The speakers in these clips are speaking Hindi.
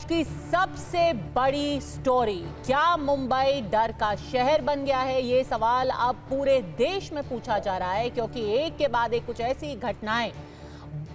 की सबसे बड़ी स्टोरी, क्या मुंबई डर का शहर बन गया है? ये सवाल अब पूरे देश में पूछा जा रहा है, क्योंकि एक के बाद एक कुछ ऐसी घटनाएं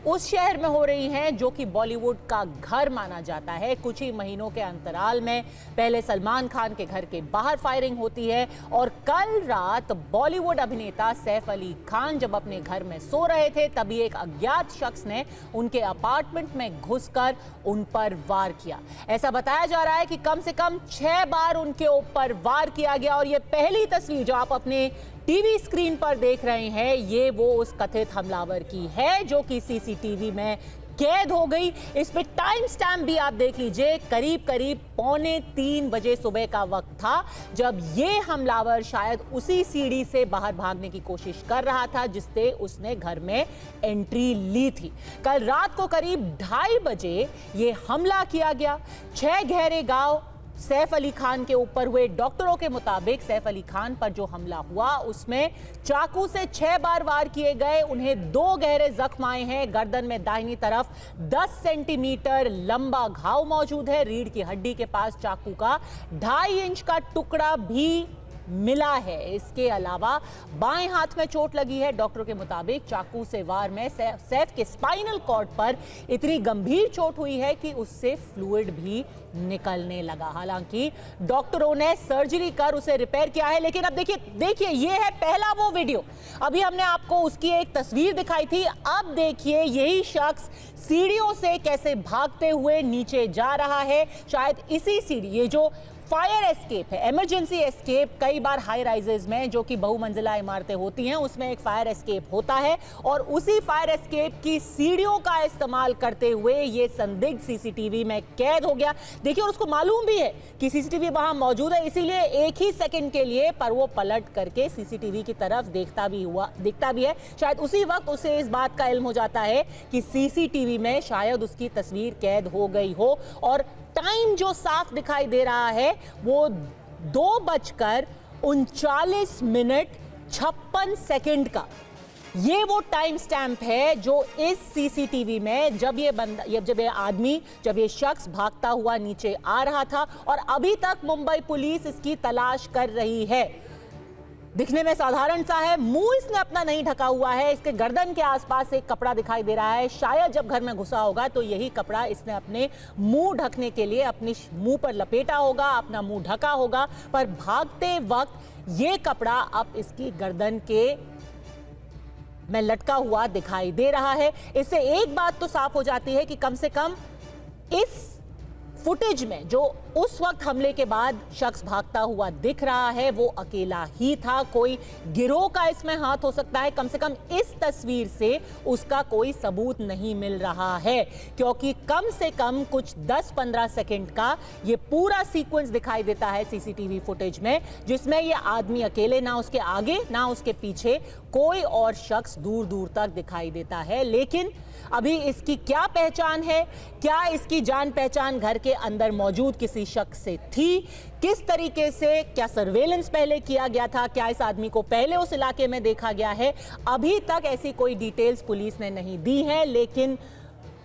उस शहर में हो रही हैं जो कि बॉलीवुड का घर माना जाता है। कुछ ही महीनों के अंतराल में पहले सलमान खान के घर के बाहर फायरिंग होती है, और कल रात बॉलीवुड अभिनेता सैफ अली खान जब अपने घर में सो रहे थे तभी एक अज्ञात शख्स ने उनके अपार्टमेंट में घुसकर उन पर वार किया। ऐसा बताया जा रहा है कि कम से कम 6 बार उनके ऊपर वार किया गया, और ये पहली तस्वीर जो आप अपने टीवी स्क्रीन पर देख रहे हैं ये वो उस कथित हमलावर की है जो कि सीसीटीवी में कैद हो गई। इस पे टाइम स्टैम्प भी आप देख लीजिए, करीब करीब 2:45 बजे सुबह का वक्त था जब ये हमलावर शायद उसी सीढ़ी से बाहर भागने की कोशिश कर रहा था जिससे उसने घर में एंट्री ली थी। कल रात को करीब 2:30 बजे ये हमला किया गया। 6 गहरे घाव सैफ अली खान के ऊपर हुए। डॉक्टरों के मुताबिक सैफ अली खान पर जो हमला हुआ उसमें चाकू से 6 बार वार किए गए। उन्हें 2 गहरे जख्म आए हैं। गर्दन में दाहिनी तरफ 10 सेंटीमीटर लंबा घाव मौजूद है। रीढ़ की हड्डी के पास चाकू का 2.5 इंच का टुकड़ा भी मिला है। इसके अलावा बाएं हाथ में चोट लगी है। डॉक्टरों के मुताबिक चाकू से वार में सैफ के स्पाइनल कॉर्ड पर इतनी गंभीर चोट हुई है कि उससे फ्लूइड भी निकलने लगा। हालांकि डॉक्टरों ने सर्जरी कर उसे रिपेयर किया है। लेकिन अब देखिए ये है पहला वो वीडियो। अभी हमने आपको उसकी एक तस्वीर दिखाई थी। अब देखिए यही शख्स सीढ़ियों से कैसे भागते हुए नीचे जा रहा है। शायद इसी सीढ़ी, ये जो फायर एस्केप है, इमरजेंसी एस्केप, कई बार हाई राइजेस में जो कि बहुमंजिला इमारतें होती हैं उसमें एक फायर एस्केप होता है, और उसी फायर एस्केप की सीढ़ियों का इस्तेमाल करते हुए ये संदिग्ध सीसीटीवी में कैद हो गया। देखिए, और उसको मालूम भी है कि सीसीटीवी वहां मौजूद है, इसीलिए एक ही सेकंड के लिए पर वो पलट करके सीसीटीवी की तरफ दिखता भी है। शायद उसी वक्त उसे इस बात का इल्म हो जाता है कि सीसीटीवी में शायद उसकी तस्वीर कैद हो गई हो, और टाइम जो साफ दिखाई दे रहा है वो 2:39:56 का। ये वो टाइम स्टैंप है जो इस सीसीटीवी में जब ये शख्स भागता हुआ नीचे आ रहा था, और अभी तक मुंबई पुलिस इसकी तलाश कर रही है। दिखने में साधारण सा है, मुंह इसने अपना नहीं ढका हुआ है। इसके गर्दन के आसपास एक कपड़ा दिखाई दे रहा है। शायद जब घर में घुसा होगा तो यही कपड़ा इसने अपने मुंह ढकने के लिए अपने मुंह पर लपेटा होगा, अपना मुंह ढका होगा। पर भागते वक्त ये कपड़ा अब इसकी गर्दन के में लटका हुआ दिखाई दे रहा है। इससे एक बात तो साफ हो जाती है कि कम से कम इस फुटेज में जो उस वक्त हमले के बाद शख्स भागता हुआ दिख रहा है वो अकेला ही था। कोई गिरोह का इसमें हाथ हो सकता है। कम से कम इस तस्वीर से उसका कोई सबूत नहीं मिल रहा है, क्योंकि कम से कम कुछ 10-15 सेकंड का ये पूरा सीक्वेंस दिखाई देता है सीसीटीवी फुटेज में, जिसमें ये आदमी अकेले, ना उसके आगे ना उसके पीछे कोई और शख्स दूर दूर तक दिखाई देता है। लेकिन अभी इसकी क्या पहचान है? क्या इसकी जान पहचान घर के अंदर मौजूद किसी शख्स से थी? किस तरीके से, क्या सर्वेलेंस पहले किया गया था? क्या इस आदमी को पहले उस इलाके में देखा गया है? अभी तक ऐसी कोई डिटेल्स पुलिस ने नहीं दी है, लेकिन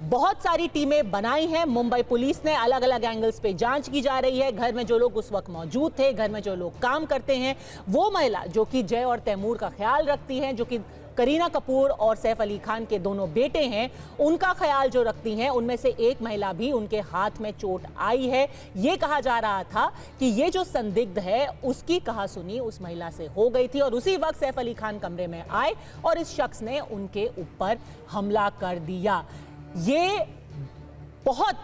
बहुत सारी टीमें बनाई हैं मुंबई पुलिस ने। अलग अलग एंगल्स पे जांच की जा रही है। घर में जो लोग उस वक्त मौजूद थे, घर में जो लोग काम करते हैं, वो महिला जो कि जय और तैमूर का ख्याल रखती हैं, जो कि करीना कपूर और सैफ अली खान के दोनों बेटे हैं, उनका ख्याल जो रखती हैं, उनमें से एक महिला भी उनके हाथ में चोट आई है। ये कहा जा रहा था कि ये जो संदिग्ध है उसकी कहासुनी उस महिला से हो गई थी, और उसी वक्त सैफ अली खान कमरे में आए और इस शख्स ने उनके ऊपर हमला कर दिया। ये बहुत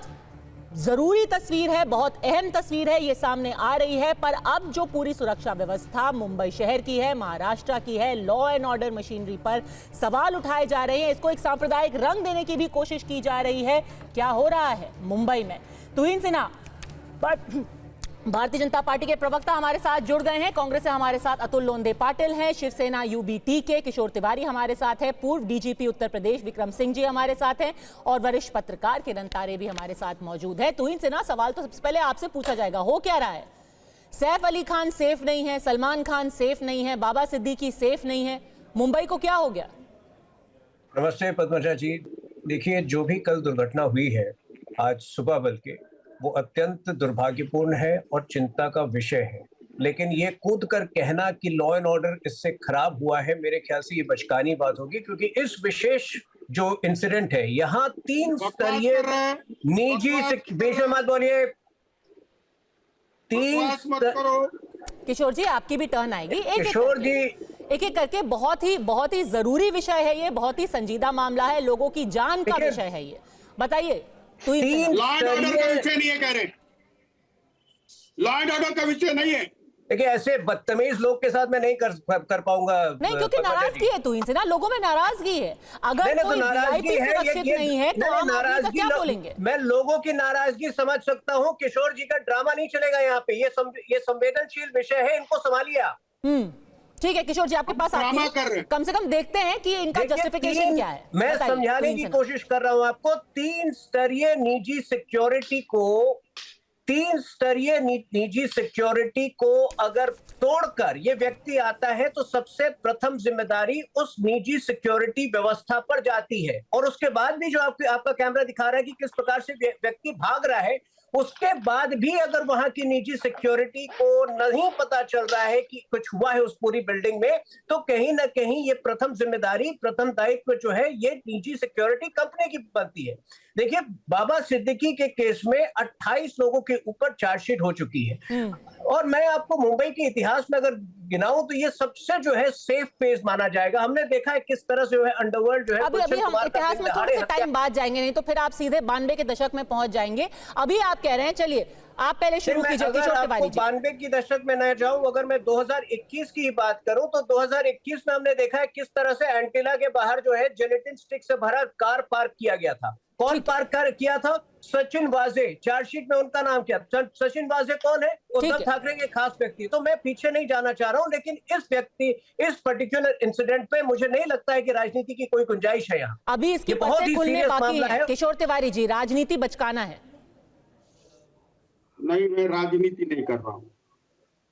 जरूरी तस्वीर है, बहुत अहम तस्वीर है, ये सामने आ रही है। पर अब जो पूरी सुरक्षा व्यवस्था मुंबई शहर की है, महाराष्ट्र की है, लॉ एंड ऑर्डर मशीनरी पर सवाल उठाए जा रहे हैं। इसको एक सांप्रदायिक रंग देने की भी कोशिश की जा रही है। क्या हो रहा है मुंबई में? तुहिन सिन्हा, भारतीय जनता पार्टी के प्रवक्ता हमारे साथ जुड़ गए हैं। कांग्रेस से हमारे साथ अतुल लोंदे पाटिल हैं, शिवसेना यूबीटी के किशोर तिवारी हमारे साथ है, पूर्व डीजीपी उत्तर प्रदेश विक्रम सिंह जी हमारे साथ हैं, और वरिष्ठ पत्रकार किरण तारे भी हमारे साथ मौजूद है। तुहिन सिन्हा, सवाल तो सबसे पहले आपसे पूछा जाएगा, हो क्या रहा है? सैफ अली खान सेफ नहीं है, सलमान खान सेफ नहीं है, बाबा सिद्दीकी सेफ नहीं है, मुंबई को क्या हो गया? नमस्ते पद्मजा जी। देखिए, जो भी कल दुर्घटना हुई है आज सुबह, बल्कि वो अत्यंत दुर्भाग्यपूर्ण है और चिंता का विषय है। लेकिन ये कूद कर कहना कि लॉ एंड ऑर्डर इससे खराब हुआ है, मेरे ख्याल से ये बचकानी बात होगी, क्योंकि इस विशेष जो इंसिडेंट है यहाँ 3 स्तरीय निजी बीच में मत बोलिए, 3 किशोर जी आपकी भी टर्न आएगी। किशोर जी एक एक करके बहुत ही जरूरी विषय है ये, बहुत ही संजीदा मामला है, लोगों की जान का विषय है ये। बताइए। लॉ एंड ऑर्डर का विषय नहीं है, कह रहे लॉ एंड ऑर्डर का विषय नहीं है। देखिए ऐसे बदतमीज लोग के साथ मैं नहीं कर पाऊंगा। नहीं, क्योंकि नाराजगी है तुहिन से ना, लोगों में नाराजगी है। अगर कोई वीआईपी सुरक्षित नहीं है तो आम आदमी का क्या बोलेंगे? मैं लोगों की नाराजगी समझ सकता हूं। किशोर जी का ड्रामा नहीं चलेगा यहाँ पे। ये संवेदनशील विषय है, इनको संभालिए आप। ठीक है किशोर जी, आपके पास आती है, कम से कम देखते हैं कि इनका जस्टिफिकेशन क्या है। मैं समझाने की कोशिश कर रहा हूं आपको। 3 स्तरीय निजी सिक्योरिटी को अगर तोड़कर ये व्यक्ति आता है तो सबसे प्रथम जिम्मेदारी उस निजी सिक्योरिटी व्यवस्था पर जाती है। और उसके बाद भी जो आपका कैमरा दिखा रहा है कि किस प्रकार से व्यक्ति भाग रहा है, उसके बाद भी अगर वहां की निजी सिक्योरिटी को नहीं पता चल रहा है कि कुछ हुआ है उस पूरी बिल्डिंग में, तो कहीं ना कहीं ये प्रथम जिम्मेदारी, प्रथम दायित्व जो है ये निजी सिक्योरिटी कंपनी की बनती है। देखिए बाबा सिद्दीकी के केस में 28 लोगों के ऊपर चार्जशीट हो चुकी है। और मैं आपको मुंबई के इतिहास में अगर गिनाऊं तो ये सबसे जो है सेफ फेज माना जाएगा। हमने देखा है किस तरह से जो है अंडरवर्ल्ड जो है। अभी हम इतिहास में थोड़े से टाइम बाद जाएंगे, नहीं तो फिर आप सीधे 92 के दशक में पहुंच जाएंगे। अभी आप कह रहे हैं, चलिए आप पहले शुरू कीजिए किशोर तिवारी जी। 92 की दशक में न जाऊं, अगर मैं 2021 की बात करूं तो 2021 में हमने देखा है किस तरह से एंटीला के बाहर जो है जेलेटिन स्टिक से भरा कार पार्क किया गया था। कौन पार्क किया था? सचिन वाजे। चार्जशीट में उनका नाम क्या? सचिन वाजे कौन है? उद्धव ठाकरे के खास व्यक्ति। तो मैं पीछे नहीं जाना चाह रहा हूं, लेकिन इस पर्टिकुलर इंसिडेंट पे मुझे नहीं लगता है कि राजनीति की कोई गुंजाइश है यहाँ। अभी इसकी पर्दे खुलने बाकी है। किशोर तिवारी जी, राजनीति बचकाना है। नहीं, मैं राजनीति नहीं कर रहा हूं।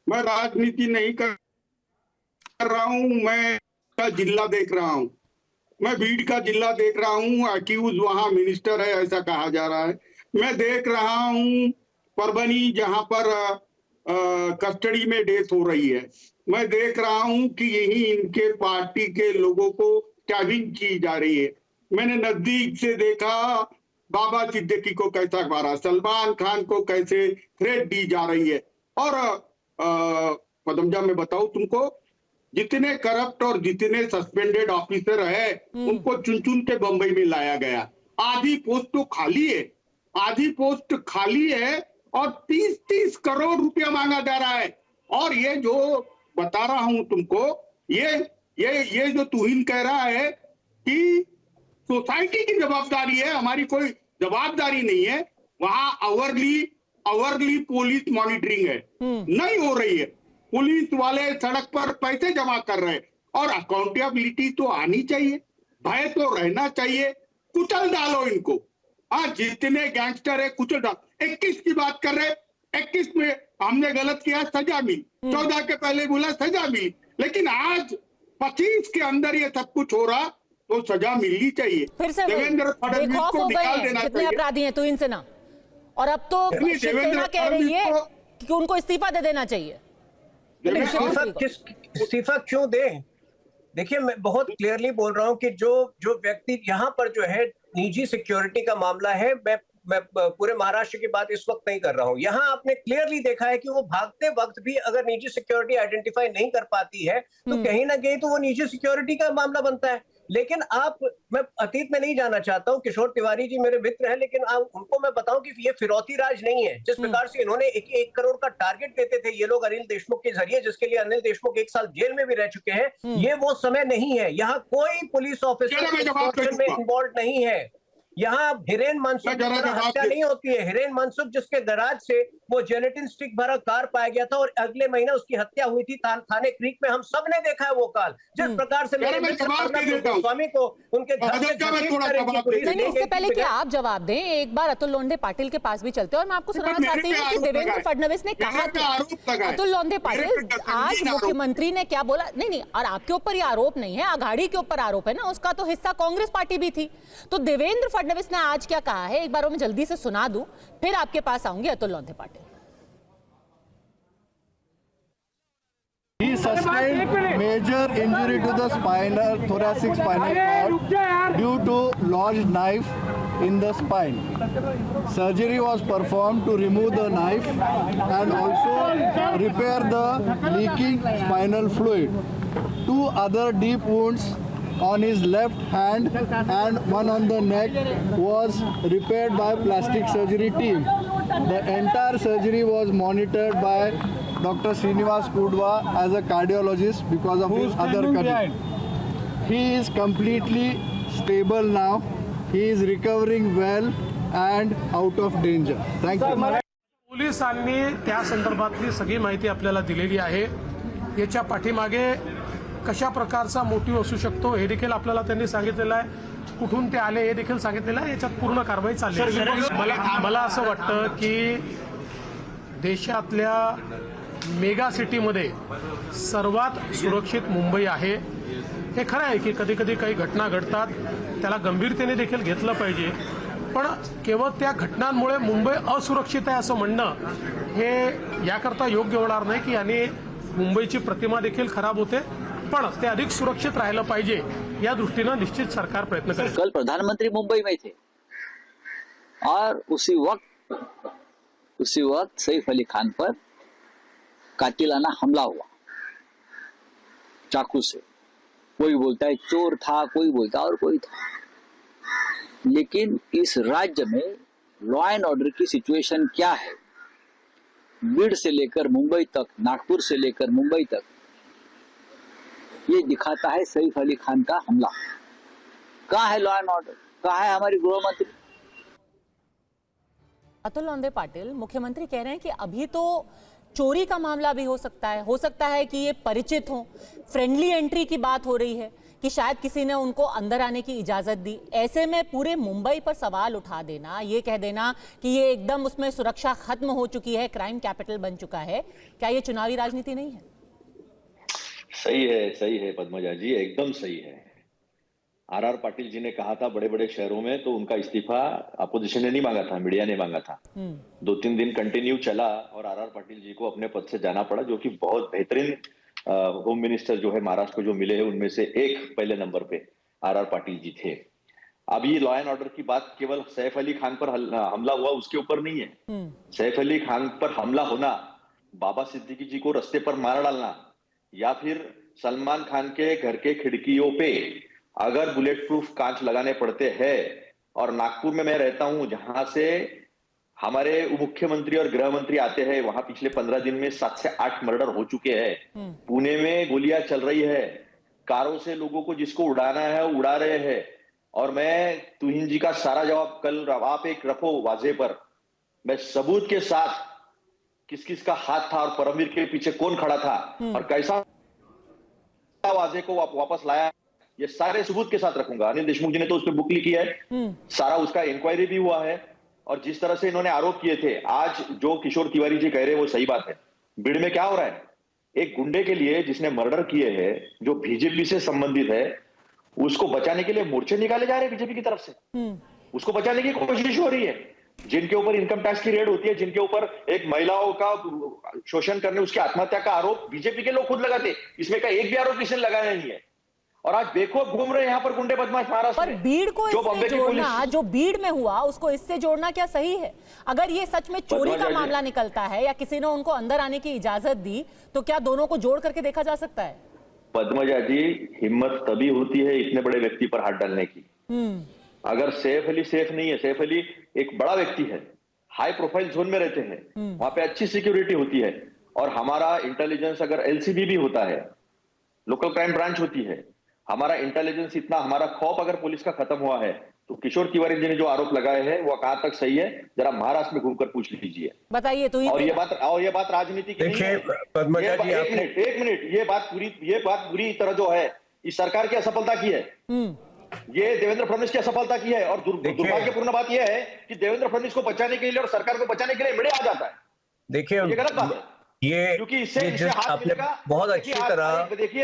मैं राजनीति नहीं कर रहा हूं। मैं जिला देख रहा हूं। मैं भीड़ का जिला देख रहा हूँ। अक्यूज वहां मिनिस्टर है ऐसा कहा जा रहा है। मैं देख रहा हूँ परभनी जहां पर कस्टडी में डेथ हो रही है। मैं देख रहा हूँ कि यही इनके पार्टी के लोगों को टैगिंग की जा रही है। मैंने नजदीक से देखा बाबा सिद्दीकी को कैसा मारा, सलमान खान को कैसे थ्रेट दी जा रही है। और पदमजा में बताऊं तुमको, जितने करप्ट और जितने सस्पेंडेड ऑफिसर है उनको चुन चुन के बंबई में लाया गया। आधी पोस्ट तो खाली है, आधी पोस्ट खाली है और 30-30 करोड़ रुपया मांगा जा रहा है। और ये जो बता रहा हूं तुमको, ये जो तुहिन कह रहा है कि सोसाइटी की जवाबदारी है, हमारी कोई जवाबदारी नहीं है। वहां आवरली पुलिस मॉनिटरिंग है, नहीं हो रही है। पुलिस वाले सड़क पर पैसे जमा कर रहे हैं और अकाउंटेबिलिटी तो आनी चाहिए, भय तो रहना चाहिए। कुचल डालो इनको। आज जितने गैंगस्टर है कुचल डालो। 21 की बात कर रहे, 21 में हमने गलत किया, सजा मिली। 14 के पहले बोला सजा मिली, लेकिन आज 25 के अंदर ये सब कुछ हो रहा तो सजा मिलनी चाहिए। फिर से देवेंद्र फडणवीस को निकाल देना चाहिए। जितने अपराधी हैं तो इनसे ना, और अब तो शिवसेना कह रही है कि उनको इस्तीफा दे देना चाहिए। इस्तीफा क्यों दे? देखिए मैं बहुत क्लियरली बोल रहा हूं कि जो व्यक्ति यहाँ पर जो है निजी सिक्योरिटी का मामला है, मैं पूरे महाराष्ट्र की बात इस वक्त नहीं कर रहा हूं। यहाँ आपने क्लियरली देखा है कि वो भागते वक्त भी अगर निजी सिक्योरिटी आइडेंटिफाई नहीं कर पाती है तो कहीं ना कहीं तो वो निजी सिक्योरिटी का मामला बनता है। लेकिन मैं अतीत में नहीं जाना चाहता हूं। किशोर तिवारी जी मेरे मित्र हैं, लेकिन उनको मैं बताऊं कि ये फिरौती राज नहीं है। जिस प्रकार से इन्होंने 1 करोड़ का टारगेट देते थे ये लोग अनिल देशमुख के जरिए, जिसके लिए अनिल देशमुख 1 साल जेल में भी रह चुके हैं, ये वो समय नहीं है। यहाँ कोई पुलिस ऑफिसर में इन्वॉल्व नहीं है। यहाँ हिरेन मनसुख की हत्या नहीं होती है। हिरेन मनसुख जिसके गैराज से वो जेलेटिन स्टिक भरा कार पाया गया था और अगले महीने उसकी हत्या हुई थी थाने क्रीक में। हम सब ने देखा है वो काल। जिस प्रकार से स्वामी को उनके घर से नहीं, इससे पहले कि आप जवाब दें, एक बार अतुल लोंढे पाटिल के पास भी चलते हैं और मैं आपको सुनाना चाहती हूँ कि देवेंद्र फडणवीस ने कहा था, अतुल लोंढे पाटिल आज मुख्यमंत्री ने क्या बोला। नहीं, और आपके ऊपर ये आरोप नहीं है, अघाड़ी के ऊपर आरोप है ना, उसका तो हिस्सा कांग्रेस पार्टी भी थी। तो देवेंद्र फडणवीस ने आज क्या कहा है, एक बार वो मैं जल्दी से सुना दूं, फिर आपके पास आऊंगी Atul Londhe Patil. He sustained major injury to the thoracic spinal cord due to lodged knife in the spine. Surgery was performed to remove the knife and also repair the leaking spinal fluid. 2 other deep wounds on his left hand and one on the neck was repaired by plastic surgery team. The entire surgery was monitored by Dr. Srinivas Kudwa as a cardiologist because of his other condition. He is completely stable now. He is recovering well and out of danger. Thank you. पोलिसांनी त्या संदर्भातली सगळी माहिती आपल्याला दिलेली आहे. याच्या पाठीमागे कशा प्रकारचा मोटिव्ह असू शकतो हे देखील आपल्याला त्यांनी सांगितलेलं आहे. कुठून ते आले हे देखील सांगितलेलं आहे. याच्यात पूर्ण कारवाई चालली आहे. मला असं वाटतं की देशातल्या मेगा सिटीमध्ये सर्वात सुरक्षित मुंबई आहे. हे खरं आहे की कधी कधी काही घटना घडतात, त्याला गंभीरतेने देखील घेतलं पाहिजे, पण केवळ त्या घटनांमुळे मुंबई असुरक्षित आहे असं म्हणणं हे याकरता योग्य होणार नाही की याने मुंबईची प्रतिमा देखील खराब होते, पण ते अधिक सुरक्षित राहिलं पाहिजे या दृष्टीनं निश्चित सरकार प्रयत्न करेल. कल प्रधानमंत्री मुंबई में थे और उसी वक्त सैफ अली खान पर कातिलाना हमला हुआ चाकू से. कोई बोलता है चोर था, कोई बोलता है और कोई था, लेकिन इस राज्य में लॉ एंड ऑर्डर की सिचुएशन क्या है, बीड़ से लेकर मुंबई तक, नागपुर से लेकर मुंबई तक, ये दिखाता है सैफ अली खान का हमला. कहाँ है लॉ एंड ऑर्डर, कहाँ है हमारी गृह मंत्री? अतुल लोंढे पाटिल, मुख्यमंत्री कह रहे हैं कि अभी तो चोरी का मामला भी हो सकता है कि ये परिचित हो, फ्रेंडली एंट्री की बात हो रही है कि शायद किसी ने उनको अंदर आने की इजाजत दी. ऐसे में पूरे मुंबई पर सवाल उठा देना, ये कह देना कि ये एकदम उसमें सुरक्षा खत्म हो चुकी है, क्राइम कैपिटल बन चुका है, क्या ये चुनावी राजनीति नहीं है? सही है पद्मजा जी, एकदम सही है. आर पाटिल जी ने कहा था बड़े बड़े शहरों में तो उनका इस्तीफा अपोजिशन ने नहीं मांगा था, मीडिया ने मांगा था. 2-3 दिन कंटिन्यू चला और आर पाटिल जी को अपने पद से जाना पड़ा, जो कि बहुत बेहतरीन होम मिनिस्टर जो है महाराष्ट्र को जो मिले हैं उनमें से एक पहले नंबर पे आर पाटिल जी थे. अब ये लॉ एंड ऑर्डर की बात केवल सैफ अली खान पर हमला हुआ उसके ऊपर नहीं है. सैफ अली खान पर हमला होना, बाबा सिद्दीकी जी को रस्ते पर मार डालना, या फिर सलमान खान के घर के खिड़कियों पे अगर बुलेट प्रूफ कांच लगाने पड़ते हैं, और नागपुर में मैं रहता हूं जहां से हमारे मुख्यमंत्री और गृह मंत्री आते हैं, वहां पिछले 15 दिन में 7 से 8 मर्डर हो चुके हैं. पुणे में गोलियां चल रही है, कारों से लोगों को जिसको उड़ाना है उड़ा रहे हैं. और मैं तुहिन जी का सारा जवाब कल आप एक रखो वाजे पर, मैं सबूत के साथ किस किस का हाथ था और परमवीर के पीछे कौन खड़ा था और कैसा वाजे को वापस लाया, ये सारे सबूत के साथ रखूंगा. अनिल देशमुख जी ने तो उस पर बुक लिखी है, सारा उसका इंक्वायरी भी हुआ है. और जिस तरह से इन्होंने आरोप किए थे, आज जो किशोर तिवारी जी कह रहे हैं वो सही बात है. बीड़ में क्या हो रहा है, एक गुंडे के लिए जिसने मर्डर किए हैं, जो बीजेपी से संबंधित है, उसको बचाने के लिए मोर्चे निकाले जा रहे हैं बीजेपी की तरफ से. उसको बचाने की कोशिश हो रही है. जिनके ऊपर इनकम टैक्स की रेड होती है, जिनके ऊपर एक महिलाओं का शोषण करने, उसकी आत्महत्या का आरोप बीजेपी के लोग खुद लगाते, इसमें का एक भी आरोप किसी ने लगाया नहीं है. और आज देखो घूम रहे हैं यहाँ पर गुंडे बदमाश महाराष्ट्र पर में. भीड़ को इससे जोड़ना, जो भीड़ में हुआ उसको इससे जोड़ना क्या सही है? अगर ये सच में चोरी का मामला निकलता है या किसी ने उनको अंदर आने की इजाजत दी, तो क्या दोनों को जोड़ करके देखा जा सकता है? पद्मजा जी, हिम्मत तभी होती है इतने बड़े व्यक्ति पर हाथ डालने की. अगर सैफ अली सेफ नहीं है, सैफ अली एक बड़ा व्यक्ति है, हाई प्रोफाइल जोन में रहते हैं, वहां पे अच्छी सिक्योरिटी होती है, और हमारा इंटेलिजेंस अगर एलसीबी भी होता है, लोकल क्राइम ब्रांच होती है, हमारा इंटेलिजेंस इतना, हमारा खौफ अगर पुलिस का खत्म हुआ है, तो किशोर तिवारी जी ने जो आरोप लगाए हैं वो कहां तक सही है, जरा महाराष्ट्र में घूमकर पूछ लीजिए. बताइए. तो और ये बात राजनीति की नहीं है. पद्मजा जी, एक मिनट, ये बात पूरी तरह जो है इस सरकार की असफलता की है, ये देवेंद्र फडणवीस की असफलता की है. और दुर्भाग्यपूर्ण बात यह है कि देवेंद्र फडणवीस को बचाने के लिए और सरकार को बचाने के लिए मीडिया आ जाता है. देखिए, ये गलत बात है. ये क्योंकि इससे आपने बहुत अच्छी तरह,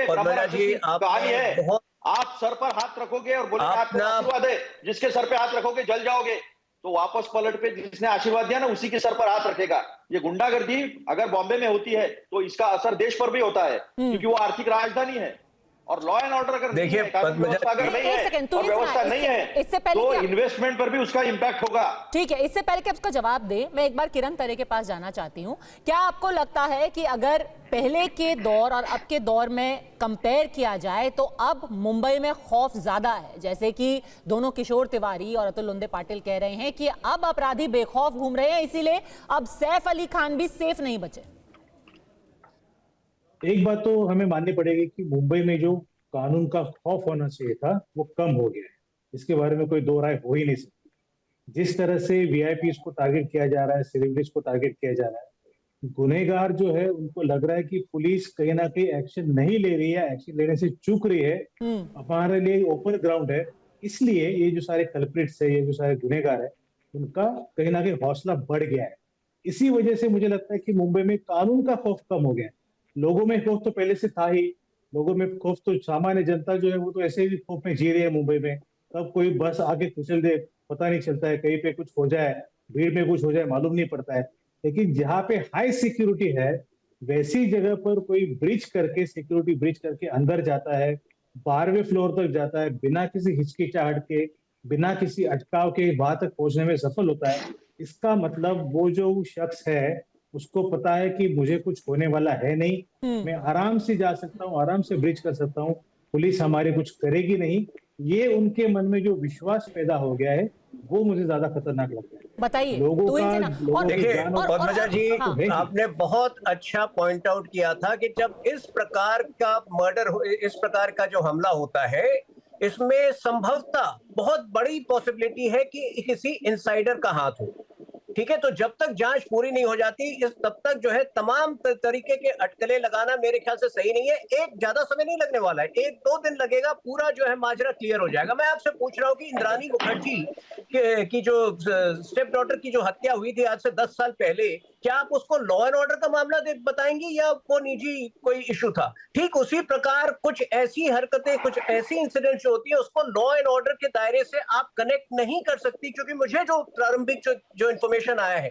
पद्मजा जी, आप बहुत आप सर पर हाथ रखोगे और बोलेंगे आप आपको ना- आशीर्वाद है, जिसके सर पे हाथ रखोगे जल जाओगे, तो वापस पलट पे जिसने आशीर्वाद दिया ना उसी के सर पर हाथ रखेगा। ये गुंडागर्दी अगर बॉम्बे में होती है तो इसका असर देश पर भी होता है, क्योंकि वो आर्थिक राजधानी है। और लॉ एंड ऑर्डर अगर नहीं देखिए, है, कानून व्यवस्था अगर नहीं एक है सेकंड, और व्यवस्था नहीं इससे है, पहले तो क्या- इन्वेस्टमेंट पर भी उसका इंपैक्ट होगा। ठीक है, इससे पहले कि उसका जवाब दे, मैं एक बार किरण तरे के पास जाना चाहती हूं। क्या आपको लगता है कि अगर पहले के दौर और अब के दौर में कंपेयर किया जाए तो अब मुंबई में खौफ ज्यादा है, जैसे कि दोनों किशोर तिवारी और अतुल लुंदे पाटिल कह रहे हैं कि अब अपराधी बेखौफ घूम रहे हैं, इसीलिए अब सैफ अली खान भी सेफ नहीं बचे? एक बात तो हमें माननी पड़ेगी कि मुंबई में जो कानून का खौफ होना चाहिए था वो कम हो गया है, इसके बारे में कोई दो राय हो ही नहीं सकती। जिस तरह से वीआईपी को टारगेट किया जा रहा है, सेलिब्रिटीज को टारगेट किया जा रहा है, गुनहगार जो है उनको लग रहा है कि पुलिस कहीं ना कहीं एक्शन नहीं ले रही है, एक्शन लेने से चूक रही है, हमारे लिए ओपन ग्राउंड है। इसलिए ये जो सारे कल्प्रिट्स है, ये जो सारे गुनहगार है, उनका कहीं ना कहीं हौसला बढ़ गया है। इसी वजह से मुझे लगता है कि मुंबई में कानून का खौफ कम हो गया है। लोगों में खौफ तो पहले से था ही, लोगों में खौफ तो सामान्य जनता जो है वो तो ऐसे ही खौफ में जी रही है मुंबई में। तब कोई बस आगे कुचल दे पता नहीं चलता है, कहीं पे कुछ हो जाए, भीड़ में कुछ हो जाए मालूम नहीं पड़ता है। लेकिन जहाँ पे हाई सिक्योरिटी है वैसी जगह पर कोई ब्रिज करके, सिक्योरिटी ब्रिज करके अंदर जाता है, 12वें फ्लोर तक जाता है, बिना किसी हिचकिचाहट के, बिना किसी अटकाव के वहां तक पहुंचने में सफल होता है। इसका मतलब वो जो शख्स है उसको पता है कि मुझे कुछ होने वाला है नहीं, मैं आराम से जा सकता हूँ, आराम से ब्रिज कर सकता हूँ, पुलिस हमारे कुछ करेगी नहीं। ये उनके मन में जो विश्वास पैदा हो गया है वो मुझे ज्यादा खतरनाक लगता है। बताइए लोगों तो का इनसे ना लोगों की देखिए जान और- पद्मजा जी, हाँ। आपने बहुत अच्छा पॉइंट आउट किया था कि जब इस प्रकार का मर्डर, इस प्रकार का जो हमला होता है, इसमें संभवतः बहुत बड़ी पॉसिबिलिटी है कि किसी इनसाइडर का हाथ हो। ठीक है, तो जब तक जांच पूरी नहीं हो जाती तब तक जो है तमाम तरीके के अटकलें लगाना मेरे ख्याल से सही नहीं है। एक ज्यादा समय नहीं लगने वाला है, 1-2 दिन लगेगा, पूरा जो है माजरा क्लियर हो जाएगा। मैं आपसे पूछ रहा हूँ कि इंद्रानी मुखर्जी की जो स्टेप डॉटर की जो हत्या हुई थी आज से 10 साल पहले, क्या आप उसको लॉ एंड ऑर्डर का मामला बताएंगी या वो निजी कोई इशू था? ठीक उसी प्रकार कुछ ऐसी हरकतें, कुछ ऐसी इंसिडेंट जो होती है उसको लॉ एंड ऑर्डर के दायरे से आप कनेक्ट नहीं कर सकती, क्योंकि मुझे जो प्रारंभिक जो इन्फॉर्मेशन आया है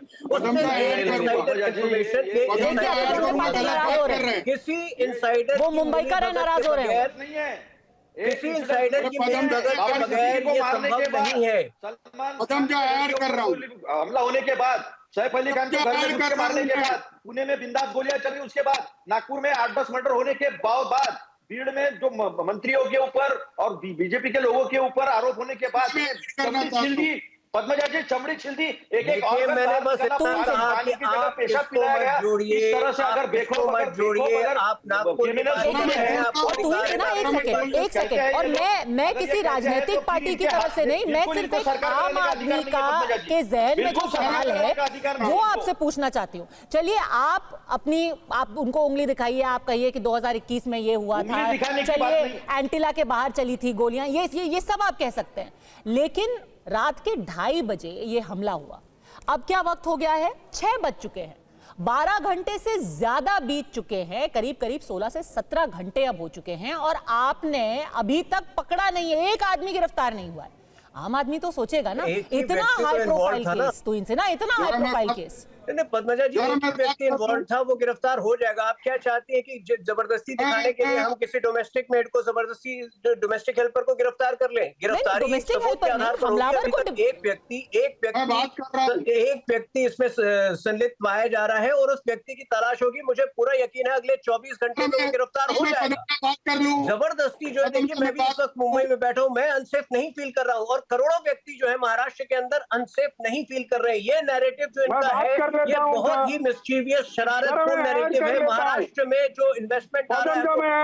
किसी इंसाइडर वो मुंबई का नाराज हो रहे हैं, नहीं है किसी इंसाइडर की मदद के बगैर ये संभव नहीं है। हमला होने के बाद, सैफ अली खान को घर में घुस के मारने के बाद, पुणे में बिंदास गोलियां चली, उसके बाद नागपुर में 8-10 मर्डर होने के बाद, भीड़ में जो मंत्रियों के ऊपर और बीजेपी के लोगों के ऊपर आरोप होने के बाद चमड़ी छिल दी, पद्मजा जी चमड़ी छिल दी। एक मैंने बस इतना कहा कि आप इसको मत जोड़िए, इस तरह से अगर इसको मत जोड़िए, आप नागपुर में एक सेकेंड, और मैं किसी राजनीतिक पार्टी की तरफ से नहीं, मैं सिर्फ एक आम आदमी का के जहन में जो सवाल है वो आपसे पूछना चाहती हूँ। चलिए आप उनको उंगली दिखाइए, आप कहिए कि 2021 में ये हुआ था, चलिए एंटिला के बाहर चली थी गोलियां, ये सब आप कह सकते हैं, लेकिन रात के 2:30 बजे ये हमला हुआ। अब क्या वक्त हो गया है? 6 बज चुके हैं, 12 घंटे से ज्यादा बीत चुके हैं, करीब करीब 16 से 17 घंटे अब हो चुके हैं, और आपने अभी तक पकड़ा नहीं है, एक आदमी गिरफ्तार नहीं हुआ है। आम आदमी तो सोचेगा ना, इतना हाई प्रोफाइल केस, तो इनसे ना इतना हाई प्रोफाइल केस। पद्मजा जी, एक व्यक्ति इन्वॉल्व था, वो गिरफ्तार हो जाएगा। आप क्या चाहती हैं कि जबरदस्ती दिखाने के लिए हम किसी डोमेस्टिक मेड को, जबरदस्ती डोमेस्टिक हेल्पर को गिरफ्तार कर लें? गिरफ्तारी सबूत के आधार पर होगी। एक व्यक्ति इसमें संलिप्त पाया जा रहा है और उस व्यक्ति की तलाश होगी। मुझे पूरा यकीन है अगले 24 घंटे में वो गिरफ्तार हो जाएगा। जबरदस्ती जो है, देखिए मैं भी इस वक्त मुंबई में बैठा हूँ, मैं अनसेफ नहीं फील कर रहा हूँ, और करोड़ों व्यक्ति जो है महाराष्ट्र के अंदर अनसेफ नहीं फील कर रहे हैं। ये नैरेटिव जो इनका है, ये बहुत ही मिस्चीवियस, शरारतपूर्ण नैरेटिव है। महाराष्ट्र में जो इन्वेस्टमेंट आ रहा है,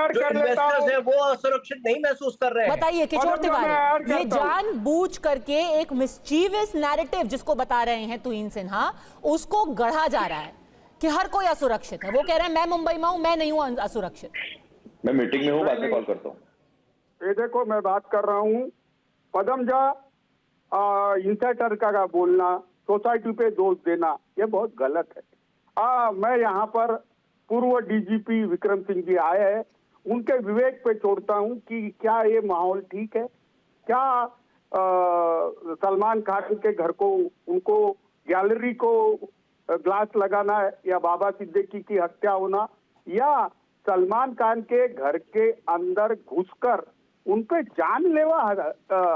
जो इन्वेस्टर्स हैं, वो असुरक्षित नहीं महसूस कर रहे हैं। बताइए किशोर तिवारी, ये जानबूझ करके एक मिस्चीवियस नैरेटिव जिसको बता रहे हैं तुहिन सिन्हा, उसको गढ़ा जा रहा है कि हर कोई असुरक्षित है। वो कह रहे हैं मैं मुंबई में हूं, मैं नहीं हूं असुरक्षित। मैं मीटिंग में हूं, बाद में कॉल करता हूं। ये देखो, मैं बात कर रहा हूँ, पद्मजा इंसाइडर का बोलना, सोसाइटी पे दोष देना, ये बहुत गलत है। मैं यहाँ पर पूर्व डीजीपी विक्रम सिंह जी आए हैं, उनके विवेक पे छोड़ता हूं कि क्या ये माहौल ठीक है, क्या सलमान खान के घर को, उनको गैलरी को ग्लास लगाना है, या बाबा सिद्दीकी की हत्या होना, या सलमान खान के घर के अंदर घुसकर उन पे जानलेवा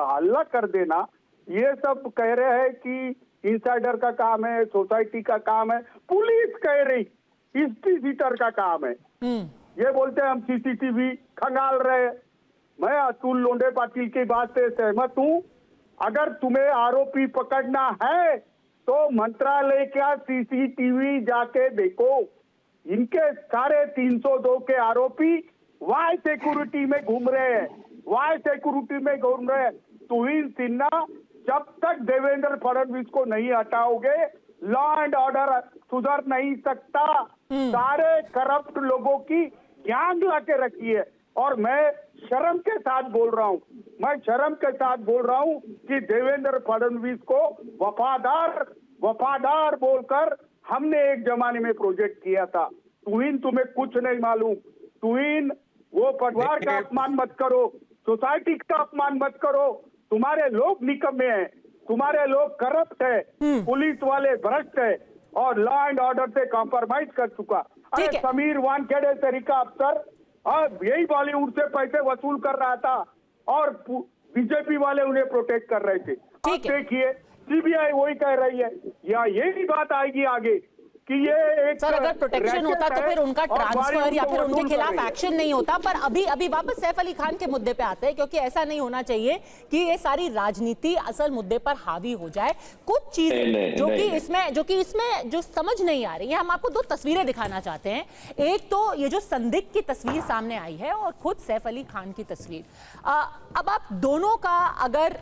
हल्ला कर देना, ये सब कह रहे हैं कि इंसाइडर का काम है, सोसाइटी का काम है, पुलिस कह रही विजिटर का काम है। ये बोलते हैं हम सीसीटीवी खंगाल रहे हैं। मैं अतुल लोंढे पाटिल की बात से सहमत हूं। अगर तुम्हें आरोपी पकड़ना है तो मंत्रालय का सीसीटीवी जाके देखो। इनके सारे 302 के आरोपी वाई सिक्योरिटी में घूम रहे हैं, वाई सिक्योरिटी में घूम रहे हैं। तुहिन सिन्हा, जब तक देवेंद्र फडणवीस को नहीं हटाओगे लॉ एंड ऑर्डर सुधर नहीं सकता। सारे करप्ट लोगों की गैंग लाके रखी है। और मैं शर्म के साथ बोल रहा हूं, कि देवेंद्र फडणवीस को वफादार बोलकर हमने एक जमाने में प्रोजेक्ट किया था। तुहिन, तुम्हें कुछ नहीं मालूम। तुहिन, वो परिवार का अपमान मत करो, सोसाइटी का अपमान मत करो। तुम्हारे लोग निकम्मे हैं, तुम्हारे लोग करप्ट है, पुलिस वाले भ्रष्ट है और लॉ एंड ऑर्डर से कॉम्प्रोमाइज कर चुका। अरे समीर वानखेड़े तरीका अफसर यही बॉलीवुड से पैसे वसूल कर रहा था और बीजेपी वाले उन्हें प्रोटेक्ट कर रहे थे। अब देखिए सीबीआई वही कह रही है, या यही बात आएगी आगे कि ये एक सर अगर प्रोटेक्शन होता तो फिर उनका ट्रांसफर या फिर उनके खिलाफ एक्शन नहीं होता। पर अभी वापस सैफ अली खान के मुद्दे पे आते हैं, क्योंकि ऐसा नहीं होना चाहिए कि ये सारी राजनीति असल मुद्दे पर हावी हो जाए। कुछ चीजें जो कि इसमें जो समझ नहीं आ रही है, हम आपको दो तस्वीरें दिखाना चाहते हैं। एक तो ये जो संदिग्ध की तस्वीर सामने आई है और खुद सैफ अली खान की तस्वीर। अब आप दोनों का अगर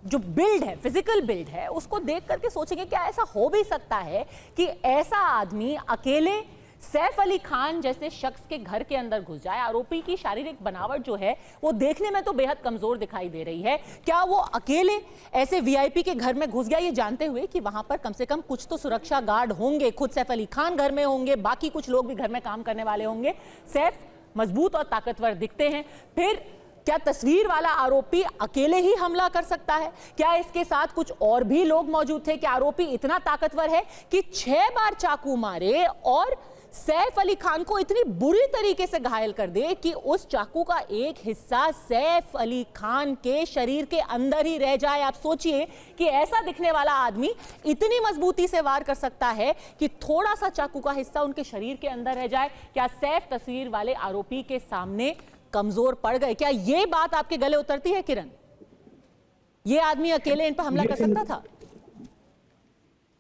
जो बिल्ड है, फिजिकल बिल्ड है, उसको देख करके सोचेंगे क्या ऐसा हो भी सकता है कि ऐसा आदमी अकेले सैफ अली खान जैसे शख्स के घर के अंदर घुस जाए। आरोपी की शारीरिक बनावट जो है वो देखने में तो बेहद कमजोर दिखाई दे रही है। क्या वो अकेले ऐसे वीआईपी के घर में घुस गया, ये जानते हुए कि वहां पर कम से कम कुछ तो सुरक्षा गार्ड होंगे, खुद सैफ अली खान घर में होंगे, बाकी कुछ लोग भी घर में काम करने वाले होंगे। सैफ मजबूत और ताकतवर दिखते हैं, फिर क्या तस्वीर वाला आरोपी अकेले ही हमला कर सकता है? क्या इसके साथ कुछ और भी लोग मौजूद थे? क्या आरोपी इतना ताकतवर है कि 6 बार चाकू मारे और सैफ अली खान को इतनी बुरी तरीके से घायल कर दे कि उस चाकू का एक हिस्सा सैफ अली खान के शरीर के अंदर ही रह जाए? आप सोचिए कि ऐसा दिखने वाला आदमी इतनी मजबूती से वार कर सकता है कि थोड़ा सा चाकू का हिस्सा उनके शरीर के अंदर रह जाए। क्या सैफ तस्वीर वाले आरोपी के सामने कमजोर पड़ गए? क्या ये बात आपके गले उतरती है किरण? ये आदमी अकेले इन पर हमला कर सकता था?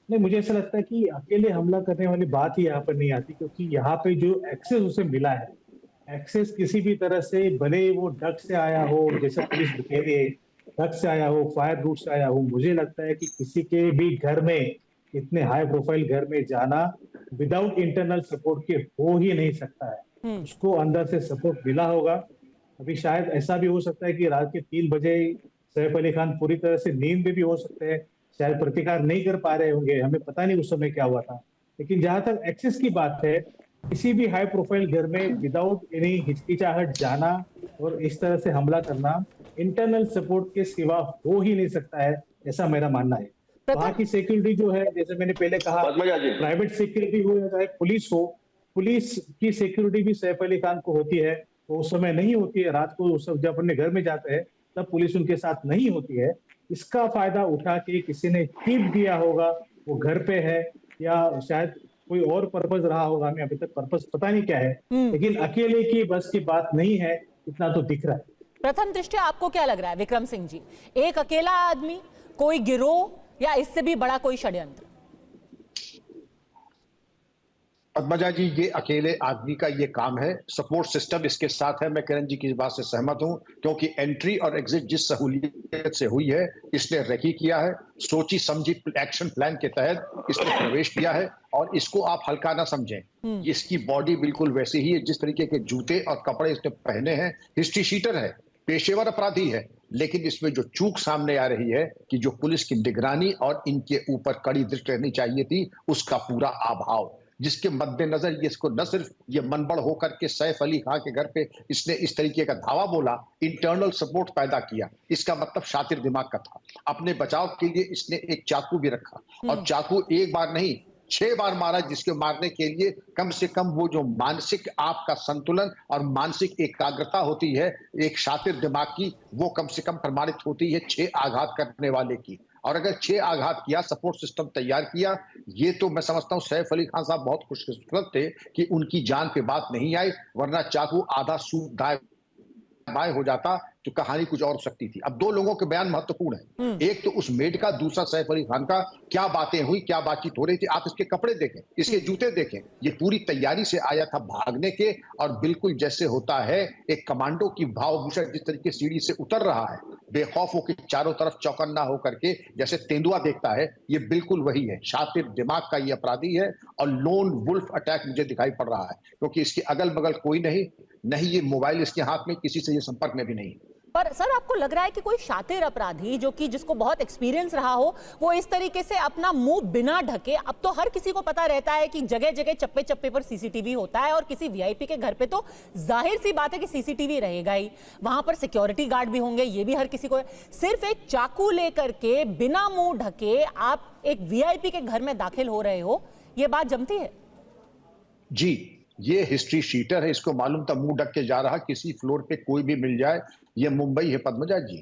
नहीं, मुझे ऐसा लगता है कि अकेले हमला करने वाली बात ही यहाँ पर नहीं आती, क्योंकि यहाँ पे जो एक्सेस उसे मिला है, एक्सेस किसी भी तरह से, भले वो डक से आया हो, जैसे पुलिस कह रही है, डक से आया हो, फायर रूट से आया हो, मुझे लगता है कि किसी के भी घर में, इतने हाई प्रोफाइल घर में जाना विदाउट इंटरनल सपोर्ट के हो ही नहीं सकता है। उसको अंदर से सपोर्ट मिला होगा। अभी शायद ऐसा भी हो सकता है कि रात के 3 बजे सैफ अली खान पूरी तरह से नींद में भी हो सकते हैं, शायद प्रतिकार नहीं कर पा रहे होंगे, हमें पता नहीं उस समय क्या हुआ था। लेकिन जहां तक एक्सेस की बात है, किसी भी हाई प्रोफाइल घर में विदाउट एनी हिचकिचाहट जाना और इस तरह से हमला करना इंटरनल सपोर्ट के सिवा हो ही नहीं सकता है, ऐसा मेरा मानना है। वहां की सिक्योरिटी जो है, जैसे मैंने पहले कहा, प्राइवेट सिक्योरिटी हो या चाहे पुलिस हो, पुलिस की सिक्योरिटी भी सैफ अली खान को होती है, वो उस समय नहीं होती है। रात को जब अपने घर में जाते हैं तब पुलिस उनके साथ नहीं होती है। इसका फायदा उठा के किसी ने टिप दिया होगा, वो घर पे है, या शायद कोई और पर्पस रहा होगा, हमें अभी तक पर्पस पता नहीं क्या है, लेकिन अकेले की बस की बात नहीं है, इतना तो दिख रहा है। प्रथम दृष्टया आपको क्या लग रहा है विक्रम सिंह जी, एक अकेला आदमी, कोई गिरोह, या इससे भी बड़ा कोई षड्यंत्र? पद्मजा जी, ये अकेले आदमी का ये काम है, सपोर्ट सिस्टम इसके साथ है। मैं किरण जी की इस बात से सहमत हूं, क्योंकि एंट्री और एग्जिट जिस सहूलियत से हुई है, इसने रेकी किया है, सोची समझी एक्शन प्लान के तहत इसने प्रवेश किया है, और इसको आप हल्का ना समझें। इसकी बॉडी बिल्कुल वैसी ही है, जिस तरीके के जूते और कपड़े इसने पहने हैं। हिस्ट्री शीटर है, पेशेवर अपराधी है, लेकिन इसमें जो चूक सामने आ रही है कि जो पुलिस की निगरानी और इनके ऊपर कड़ी दृष्टि रहनी चाहिए थी, उसका पूरा अभाव। जिसके मद्देनजर ये इसको न सिर्फ ये मनबड़ होकर के सैफ अली खान के घर पे इसने इस तरीके का धावा बोला, इंटरनल सपोर्ट पैदा किया, इसका मतलब शातिर दिमाग का था। अपने बचाव के लिए इसने एक चाकू भी रखा और चाकू एक बार नहीं 6 बार मारा, जिसके मारने के लिए कम से कम वो जो मानसिक आपका संतुलन और मानसिक एकाग्रता होती है एक शातिर दिमाग की, वो कम से कम प्रमाणित होती है 6 आघात करने वाले की। और अगर 6 आघात किया, सपोर्ट सिस्टम तैयार किया, ये तो मैं समझता हूं सैफ अली खान साहब बहुत खुशकिस्मत थे कि उनकी जान पे बात नहीं आई, वरना चाकू आधा सूट दाएं बाएं हो जाता तो कहानी कुछ और हो सकती थी। अब 2 लोगों के बयान महत्वपूर्ण है, एक तो उस मेड का, दूसरा सैफ अली खान का। क्या बातें हुई, क्या बातचीत हो रही थी, आप इसके कपड़े देखें, इसके जूते देखें, ये पूरी तैयारी से आया था भागने के, और बिल्कुल जैसे होता है एक कमांडो की भावभूषण जिस तरीके सीढ़ी से उतर रहा है बेखौफ होकर चारों तरफ चौकन्ना होकर के जैसे तेंदुआ देखता है, ये बिल्कुल वही है। शातिर दिमाग का ये अपराधी है और लोन वुल्फ अटैक मुझे दिखाई पड़ रहा है, क्योंकि इसके अगल बगल कोई नहीं ये मोबाइल इसके हाथ में, किसी से ये संपर्क में भी नहीं। पर सर, आपको लग रहा है कि कोई शातिर अपराधी जो कि जिसको बहुत एक्सपीरियंस रहा हो, वो इस तरीके से अपना मुंह बिना ढके, अब तो हर किसी को पता रहता है कि जगह जगह चप्पे चप्पे पर सीसीटीवी होता है, और किसी वीआईपी के घर पे तो जाहिर सी बात है कि सीसीटीवी रहेगा ही, वहां पर सिक्योरिटी गार्ड भी होंगे, ये भी हर किसी को है। सिर्फ एक चाकू लेकर के बिना मुंह ढके आप एक वीआईपी के घर में दाखिल हो रहे हो, ये बात जमती है? जी, ये हिस्ट्री शीटर है, इसको मालूम था मुंह ढक के जा रहा, किसी फ्लोर पे कोई भी मिल जाए। ये मुंबई है पद्मजा जी,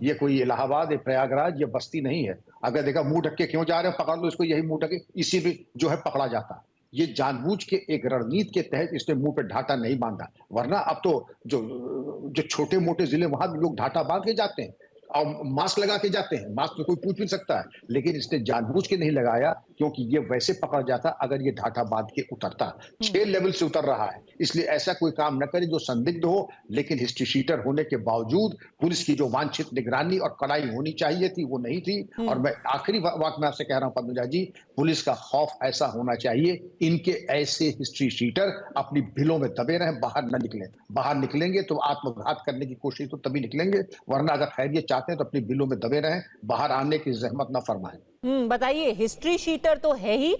ये कोई इलाहाबाद है, प्रयागराज, ये बस्ती नहीं है। अगर देखा मुंह ढक के क्यों जा रहे हैं, पकड़ लो इसको, यही मुंह ढके, इसी में जो है पकड़ा जाता। ये जानबूझ के एक रणनीति के तहत इसने मुंह पे ढाटा नहीं बांधा, वरना अब तो जो छोटे मोटे जिले वहां भी लोग ढाटा बांध के जाते हैं और मास्क लगा के जाते हैं, मास्क में कोई पूछ भी सकता है, लेकिन इसने जानबूझ के नहीं लगाया, क्योंकि ये वैसे पकड़ जाता अगर ये ढाटा बांध के उतरता। 6 लेवल से उतर रहा है, इसलिए ऐसा कोई काम न करे जो संदिग्ध हो, लेकिन हिस्ट्री शीटर होने के बावजूद पुलिस की जो वांछित निगरानी और कड़ाई होनी चाहिए थी वो नहीं थी। और मैं आखिरी बात मैं आपसे कह रहा हूं पद्मजा जी, पुलिस का खौफ ऐसा होना चाहिए, इनके ऐसे हिस्ट्री शीटर अपनी भिलों में दबे रहें, बाहर न निकलें। बाहर निकलेंगे तो आत्मघात करने की कोशिश तो तभी निकलेंगे, वरना अगर खैरियत चाहते हैं तो अपनी बिलों में दबे रहें, बाहर आने की जहमत ना फरमाएं। बताइए, हिस्ट्री शीटर तो है ही,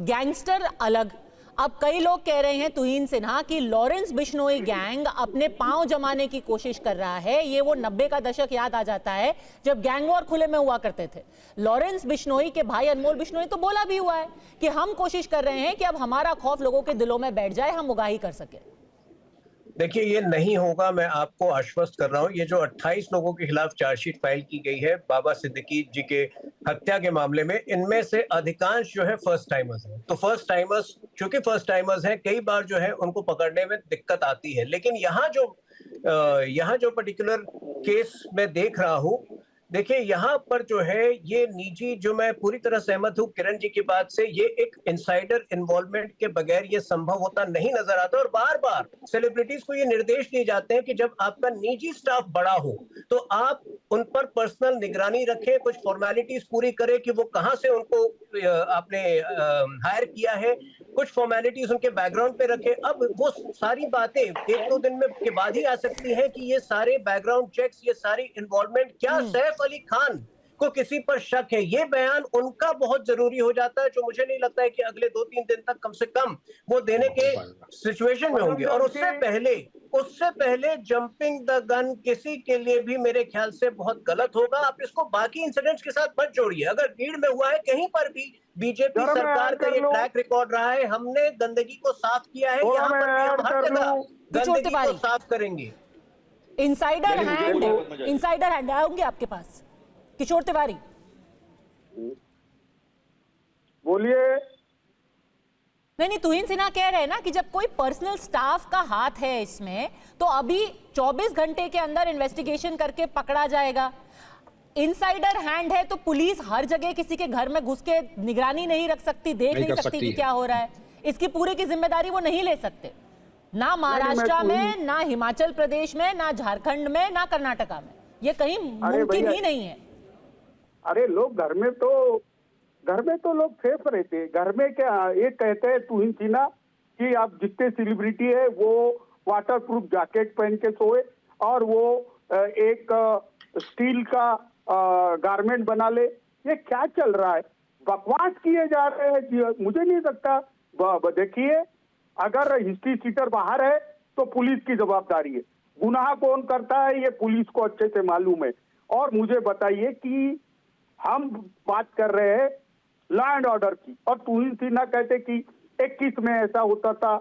गैंगस्टर अलग। अब कई लोग कह रहे हैं, तुहीन सिन्हा, कि लॉरेंस बिश्नोई गैंग अपने पांव जमाने की कोशिश कर रहा है। ये वो 90 का दशक याद आ जाता है जब गैंग वॉर खुले में हुआ करते थे। लॉरेंस बिश्नोई के भाई अनमोल बिश्नोई तो बोला भी हुआ है कि हम कोशिश कर रहे हैं कि अब हमारा खौफ लोगों के दिलों में बैठ जाए, हम उगाही कर सके। देखिए, ये नहीं होगा, मैं आपको आश्वस्त कर रहा हूँ। ये जो 28 लोगों के खिलाफ चार्जशीट फाइल की गई है बाबा सिद्दीकी जी के हत्या के मामले में, इनमें से अधिकांश जो है फर्स्ट टाइमर्स हैं। तो फर्स्ट टाइमर्स, चूंकि फर्स्ट टाइमर्स हैं, कई बार जो है उनको पकड़ने में दिक्कत आती है। लेकिन यहाँ जो पर्टिकुलर केस मैं देख रहा हूँ, देखिए यहाँ पर जो है ये निजी, जो मैं पूरी तरह सहमत हूँ किरण जी की बात से, ये एक इनसाइडर इन्वॉल्वमेंट के बगैर ये संभव होता नहीं नजर आता। और बार बार सेलिब्रिटीज को ये निर्देश दिए जाते हैं कि जब आपका निजी स्टाफ बड़ा हो तो आप उन पर पर्सनल निगरानी रखें, कुछ फॉर्मेलिटीज पूरी करें कि वो कहाँ से उनको आपने हायर किया है, कुछ फॉर्मेलिटीज उनके बैकग्राउंड पे रखें। अब वो सारी बातें 1-2 दिन में के बाद ही आ सकती हैं कि ये सारे बैकग्राउंड चेक्स, ये सारी इन्वॉल्वमेंट, क्या सैफ अली खान को किसी पर शक है, ये बयान उनका बहुत जरूरी हो जाता है, जो मुझे नहीं लगता है कि अगले 2-3 दिन तक कम से कम वो देने के सिचुएशन में होंगे। और उससे पहले जंपिंग द गन किसी के लिए भी मेरे ख्याल से बहुत गलत होगा। आप इसको बाकी इंसिडेंट्स के साथ मत जोड़िए। अगर भीड़ में हुआ है, कहीं पर भी बीजेपी सरकार का ये ट्रैक रिकॉर्ड रहा है, हमने गंदगी को साफ किया है, यहाँ पर भी हम हर जगह गंदगी को साफ करेंगे। इनसाइडर हैंड आएंगे आपके पास, किशोर तिवारी बोलिए। नहीं, तुहीन सिन्हा कह रहे हैं ना कि जब कोई पर्सनल स्टाफ का हाथ है इसमें, तो अभी 24 घंटे के अंदर इन्वेस्टिगेशन करके पकड़ा जाएगा। इनसाइडर हैंड है तो पुलिस हर जगह किसी के घर में घुस के निगरानी नहीं रख सकती, देख नहीं सकती कि क्या हो रहा है। इसकी पूरे की जिम्मेदारी वो नहीं ले सकते, ना महाराष्ट्र में, ना हिमाचल प्रदेश में, ना झारखंड में, ना कर्नाटका में। ये कहीं मुमकिन ही नहीं है। अरे लोग घर में तो लोग सेफ रहते हैं। घर में क्या ये कहते हैं तुहीन सिन्हा कि आप जितने सेलिब्रिटी है वो वाटर प्रूफ जैकेट पहन के सोए और वो एक स्टील का गारमेंट बना ले। ये क्या चल रहा है? बकवास किए जा रहे हैं। मुझे नहीं लगता देखिए, अगर हिस्ट्री शीटर बाहर है तो पुलिस की जवाबदारी है, गुनाह कौन करता है ये पुलिस को अच्छे से मालूम है। और मुझे बताइए कि हम बात कर रहे हैं लॉ एंड ऑर्डर की, और तुहिन सिन्हा कहते कि 21 में ऐसा होता था,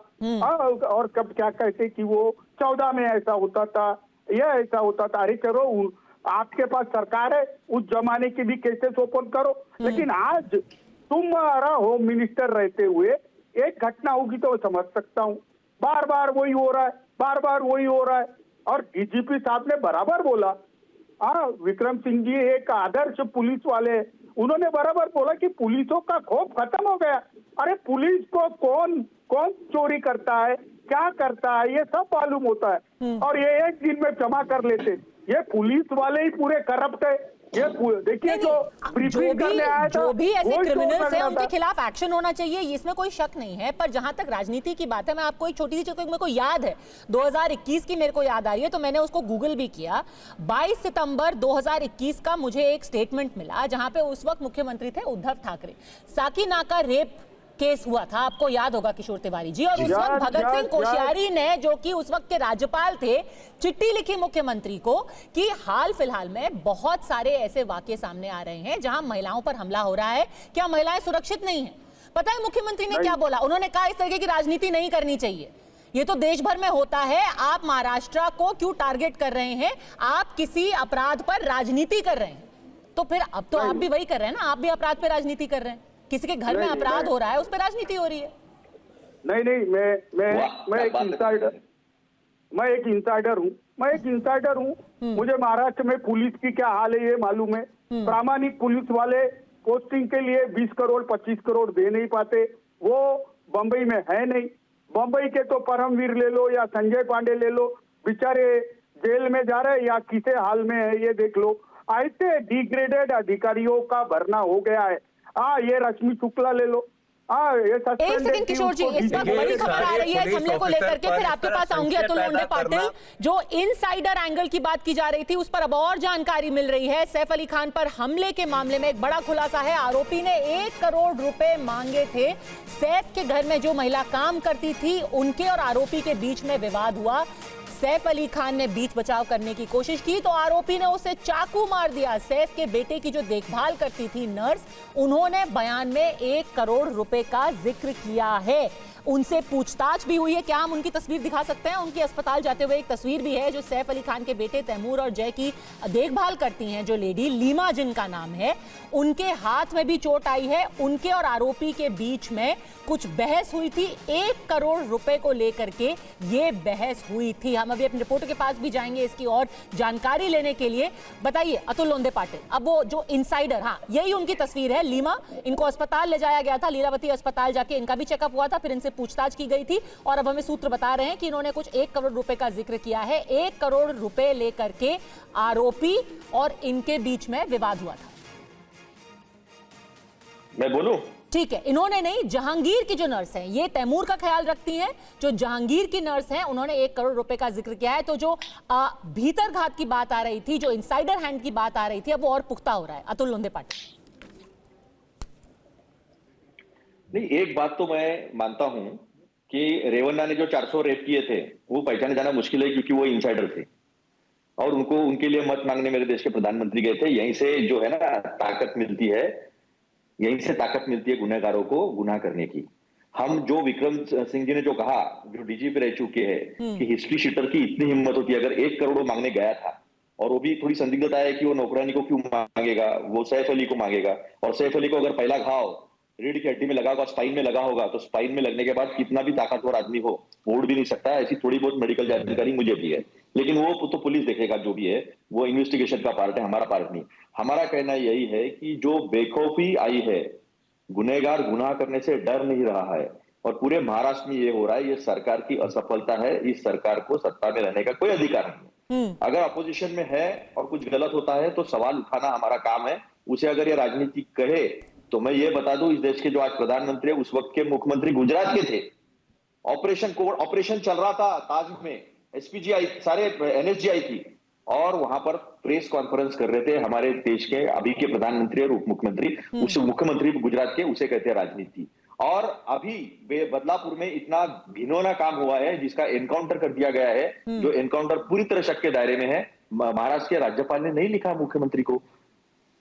और कब क्या कहते कि वो 14 में ऐसा होता था, यह ऐसा होता था। अरे करो, आपके पास सरकार है, उस जमाने के भी केसेस ओपन करो। लेकिन आज तुम्हारा होम मिनिस्टर रहते हुए एक घटना होगी तो समझ सकता हूँ, बार बार वही हो रहा है, बार बार वही हो रहा है। और डीजीपी साहब ने बराबर बोला, विक्रम सिंह जी एक आदर्श पुलिस वाले, उन्होंने बराबर बोला कि पुलिसों का खौफ खत्म हो गया। अरे पुलिस को कौन कौन चोरी करता है, क्या करता है, ये सब मालूम होता है, और ये एक दिन में जमा कर लेते। ये पुलिस वाले ही पूरे करप्ट है। ये देखिए, जो भी ऐसे क्रिमिनल्स हैं उनके खिलाफ एक्शन होना चाहिए, इसमें कोई शक नहीं है। पर जहां तक राजनीति की बात है, मैं आपको एक छोटी सी चीज, मेरे को याद है 2021 की मेरे को याद आ रही है, तो मैंने उसको गूगल भी किया। 22 सितंबर 2021 का मुझे एक स्टेटमेंट मिला जहां पे उस वक्त मुख्यमंत्री थे उद्धव ठाकरे। साकीनाका रेप केस हुआ था, आपको याद होगा किशोर तिवारी जी, और उस वक्त भगत सिंह कोश्यारी ने, जो कि उस वक्त के राज्यपाल थे, चिट्ठी लिखी मुख्यमंत्री को कि हाल फिलहाल में बहुत सारे ऐसे वाकये सामने आ रहे हैं जहां महिलाओं पर हमला हो रहा है, क्या महिलाएं सुरक्षित नहीं है। पता है मुख्यमंत्री ने क्या बोला? उन्होंने कहा इस तरह की राजनीति नहीं करनी चाहिए, ये तो देश भर में होता है, आप महाराष्ट्र को क्यों टारगेट कर रहे हैं, आप किसी अपराध पर राजनीति कर रहे हैं। तो फिर अब तो आप भी वही कर रहे हैं ना, आप भी अपराध पर राजनीति कर रहे हैं, किसी के घर में अपराध हो रहा है उस पर राजनीति हो रही है। नहीं, मैं एक इंसाइडर हूँ, मुझे महाराष्ट्र में पुलिस की क्या हाल है ये मालूम है। प्रामाणिक पुलिस वाले पोस्टिंग के लिए 20 करोड़ 25 करोड़ दे नहीं पाते, वो बंबई में है नहीं। बंबई के तो परमवीर ले लो या संजय पांडे ले लो, बेचारे जेल में जा रहे या किसे हाल में है ये देख लो। ऐसे डिग्रेडेड अधिकारियों का भरना हो गया है। ये रश्मि शुक्ला ले लो, ये एक सेकंड किशोर जी, इस वक्त बड़ी खबर आ रही है इस हमले को लेकर के, फिर आपके पास आऊंगी अतुल लोंढे पाटिल। जो इनसाइडर एंगल की बात की जा रही थी उस पर अब और जानकारी मिल रही है। सैफ अली खान पर हमले के मामले में एक बड़ा खुलासा है, आरोपी ने 1 करोड़ रुपए मांगे थे। सैफ के घर में जो महिला काम करती थी, उनके और आरोपी के बीच में विवाद हुआ। सैफ अली खान ने बीच बचाव करने की कोशिश की तो आरोपी ने उसे चाकू मार दिया। सैफ के बेटे की जो देखभाल करती थी नर्स, उन्होंने बयान में 1 करोड़ रुपए का जिक्र किया है। उनसे पूछताछ भी हुई है, क्या हम उनकी तस्वीर दिखा सकते हैं? उनकी अस्पताल जाते हुए एक तस्वीर भी है, जो सैफ अली खान के बेटे तैमूर और जय की देखभाल करती हैं, जो लेडी लीमा जिनका नाम है, उनके हाथ में भी चोट आई है। उनके और आरोपी के बीच में कुछ बहस हुई थी, 1 करोड़ रुपए को लेकर के ये बहस हुई थी। हम अभी अपने रिपोर्टर के पास भी जाएंगे इसकी और जानकारी लेने के लिए। बताइए अतुल लोंढे पाटिल, अब वो जो इनसाइडर, हाँ यही उनकी तस्वीर है, लीमा, इनको अस्पताल ले जाया गया था, लीलावती अस्पताल जाके इनका भी चेकअप हुआ था, फिर इनसे पूछताछ की गई थी और अब हमें सूत्र बता रहे हैं कि इन्होंने कुछ 1 करोड़ रुपए का जिक्र किया है। 1 करोड़ रुपए लेकर के आरोपी और इनके बीच में विवाद हुआ था। मैं बोलूं? ठीक है, इन्होंने नहीं, जहांगीर की जो नर्स है, ये तैमूर का ख्याल रखती हैं, जो जहांगीर की नर्स है उन्होंने 1 करोड़ रुपए का जिक्र किया है। तो जो भीतर घात की बात आ रही थी, जो इनसाइडर हैंड की बात आ रही थी, अब वो और पुख्ता हो रहा है। अतुल लोंढे पाटिल। नहीं, एक बात तो मैं मानता हूं कि रेवन्ना ने जो 400 रेप किए थे वो पहचाने जाना मुश्किल है, क्योंकि वो इनसाइडर थे और उनके लिए मत मांगने मेरे देश के प्रधानमंत्री गए थे। यहीं से जो है ना ताकत मिलती है, यहीं से ताकत मिलती है गुनहगारों को गुनाह करने की। हम जो विक्रम सिंह जी ने जो कहा, जो डीजीपी रह चुके हैं, कि हिस्ट्री शीटर की इतनी हिम्मत होती है, अगर 1 करोड़ मांगने गया था और वो भी थोड़ी संदिग्धता है कि वो नौकरानी को क्यों मांगेगा, वो सैफ अली को मांगेगा, और सैफ अली को अगर पहला घाव रीढ़ की हड्डी में लगा होगा, स्पाइन में लगा होगा, तो स्पाइन में लगने के बाद कितना भी ताकतवर आदमी हो, उड़ भी नहीं सकता। ऐसी थोड़ी बहुत मेडिकल जानकारी मुझे भी है, लेकिन वो तो पुलिस देखेगा, जो भी है वो इन्वेस्टिगेशन का पार्ट है, हमारा पार्ट नहीं। हमारा कहना यही है कि जो बेखौफी आई है, गुनहगार गुनाह करने से डर नहीं रहा है, और पूरे महाराष्ट्र में ये हो रहा है, ये सरकार की असफलता है। इस सरकार को सत्ता में रहने का कोई अधिकार नहीं है। अगर अपोजिशन में है और कुछ गलत होता है तो सवाल उठाना हमारा काम है। उसे अगर ये राजनीति कहे तो मैं ये बता दूं, इस देश के जो आज प्रधानमंत्री है, उस वक्त के मुख्यमंत्री गुजरात के थे। ऑपरेशन चल रहा था ताज में, एसपीजीआई, सारे एनएसजीआई थी, और वहां पर प्रेस कॉन्फ्रेंस कर रहे थे हमारे देश के अभी के प्रधानमंत्री और उप मुख्यमंत्री। उस मुख्यमंत्री गुजरात के, उसे कहते हैं राजनीति। और अभी बदलापुर में इतना घिनौना काम हुआ है जिसका एनकाउंटर कर दिया गया है, जो एनकाउंटर पूरी तरह शक के दायरे में है। महाराष्ट्र के राज्यपाल ने नहीं लिखा मुख्यमंत्री को।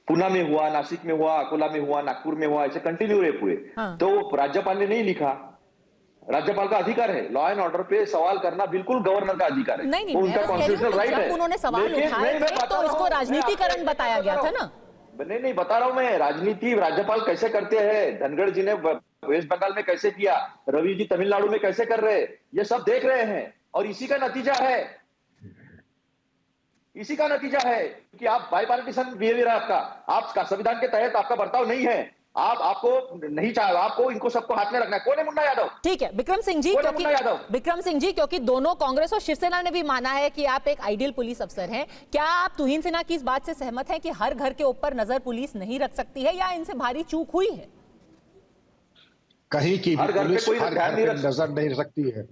पुणे में हुआ, नासिक में हुआ, अकोला में हुआ, नागपुर में हुआ, ऐसे कंटिन्यू रहे पूरे। तो राज्यपाल ने नहीं लिखा। राज्यपाल का अधिकार है, लॉ एंड ऑर्डर पे सवाल करना बिल्कुल गवर्नर का अधिकार है, नहीं, उनका कॉन्स्टिट्यूशनल राइट है। उन्होंने सवाल उठाए थे तो इसको राजनीतिकरण बताया गया था ना। नहीं बता रहा हूं मैं, राजनीति राज्यपाल कैसे करते हैं, धनखड़ जी ने वेस्ट बंगाल में कैसे किया, रवि जी तमिलनाडु में कैसे कर रहे हैं, ये सब देख रहे हैं। और इसी का नतीजा है कि आप बाइपार्टिसन बिहेवियर है आपका संविधान के तहत आपका बर्ताव नहीं है। आपको नहीं चाह, आपको इनको सबको हाथ में रखना है। कौन है मुन्ना यादव? ठीक है विक्रम सिंह जी, क्योंकि दोनों कांग्रेस और शिवसेना ने भी माना है कि आप एक आइडियल पुलिस अफसर हैं, क्या आप तुहिन सिन्हा की इस बात से सहमत हैं कि हर घर के ऊपर नजर पुलिस नहीं रख सकती है, या इनसे भारी चूक हुई है? कहीं की भी पुलिस कोई हर घर पे नजर नहीं रख सकती है,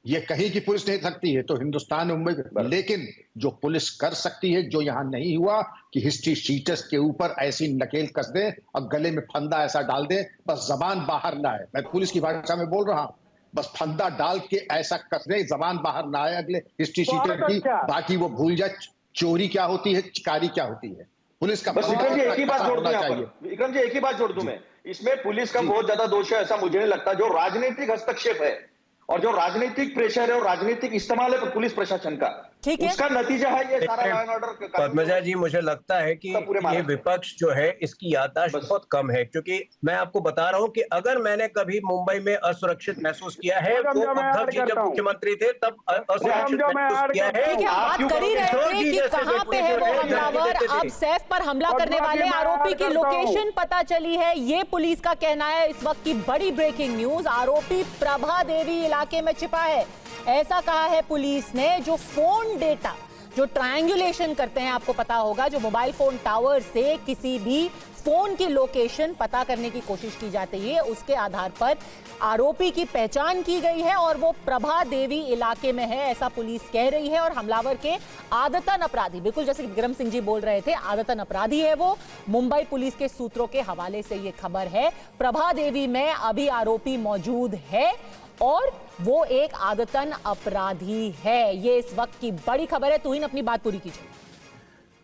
ये कहीं की पुलिस नहीं सकती है तो हिंदुस्तान मुंबई। लेकिन जो पुलिस कर सकती है, जो यहां नहीं हुआ, कि हिस्ट्री शीटर्स के ऊपर ऐसी नकेल कस दे और गले में फंदा ऐसा डाल दे, बस जबान बाहर ना आए। मैं पुलिस की भाषा में बोल रहा हूं, बस फंदा डाल के ऐसा कस दे, जबान बाहर ना आए अगले हिस्ट्री शीटर की, बाकी वो भूल जाए चोरी क्या होती है, चिकारी क्या होती है। पुलिस का विक्रम जी एक ही बात जोड़ दूं यहाँ पर, विक्रम जी एक ही बात जोड़ दूं मैं, इसमें पुलिस का बहुत ज्यादा दोष है ऐसा मुझे नहीं लगता। जो राजनीतिक हस्तक्षेप है और जो राजनीतिक प्रेशर है और राजनीतिक इस्तेमाल है पुलिस प्रशासन का, उसका नतीजा है ये सारा लॉ एंड ऑर्डर। पद्मजा जी, मुझे लगता है कि ये विपक्ष जो है इसकी याददाश्त बहुत कम है, क्योंकि मैं आपको बता रहा हूं कि अगर मैंने कभी मुंबई में असुरक्षित महसूस किया है, वो उद्धव जी जब मुख्यमंत्री थे तब असुरक्षित महसूस किया है। बात कर ही रहे थे कि कहां पे है वो हमलावर। अब सैफ पर हमला करने वाले आरोपी की लोकेशन पता चली है, ये पुलिस का कहना है। इस वक्त की बड़ी ब्रेकिंग न्यूज, आरोपी प्रभा देवी इलाके में छिपा है, ऐसा कहा है पुलिस ने। जो फोन डेटा, जो ट्रायंगुलेशन करते हैं, आपको पता होगा, जो मोबाइल फोन टावर से किसी भी फोन की लोकेशन पता करने की कोशिश की जाती है, उसके आधार पर आरोपी की पहचान की गई है और वो प्रभा देवी इलाके में है, ऐसा पुलिस कह रही है। और हमलावर के आदतन अपराधी, बिल्कुल जैसे विक्रम सिंह जी बोल रहे थे, आदतन अपराधी है वो। मुंबई पुलिस के सूत्रों के हवाले से ये खबर है। प्रभा देवी में अभी आरोपी मौजूद है और वो एक आदतन अपराधी है। ये इस वक्त की बड़ी खबर है। तुहिन अपनी बात पूरी कीजिए।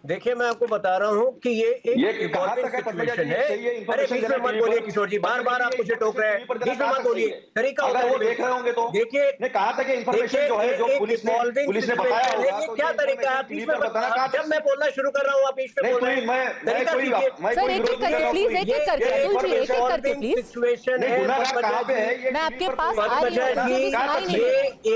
देखिए, मैं आपको बता रहा हूं कि ये एक इवॉल्विंग सिचुएशन है। अरे बीच में मत बोलिए किशोर जी, बार बार आप मुझे टोक रहे हैं, बीच में मत बोलिए। तरीका होता है, देख रहे होंगे तो देखिए कहा था कि इंफॉर्मेशन जो है, जो पुलिस ने बताया होगा, ये क्या तरीका है? बीच में बताना, जब मैं बोलना शुरू कर रहा हूं आप बीच में बोल रहे हैं। सर एक एक करके प्लीज, एक एक करके अतुल जी, एक एक करके प्लीज। सिचुएशन है, मैं आपके पास आ रही हूं। ये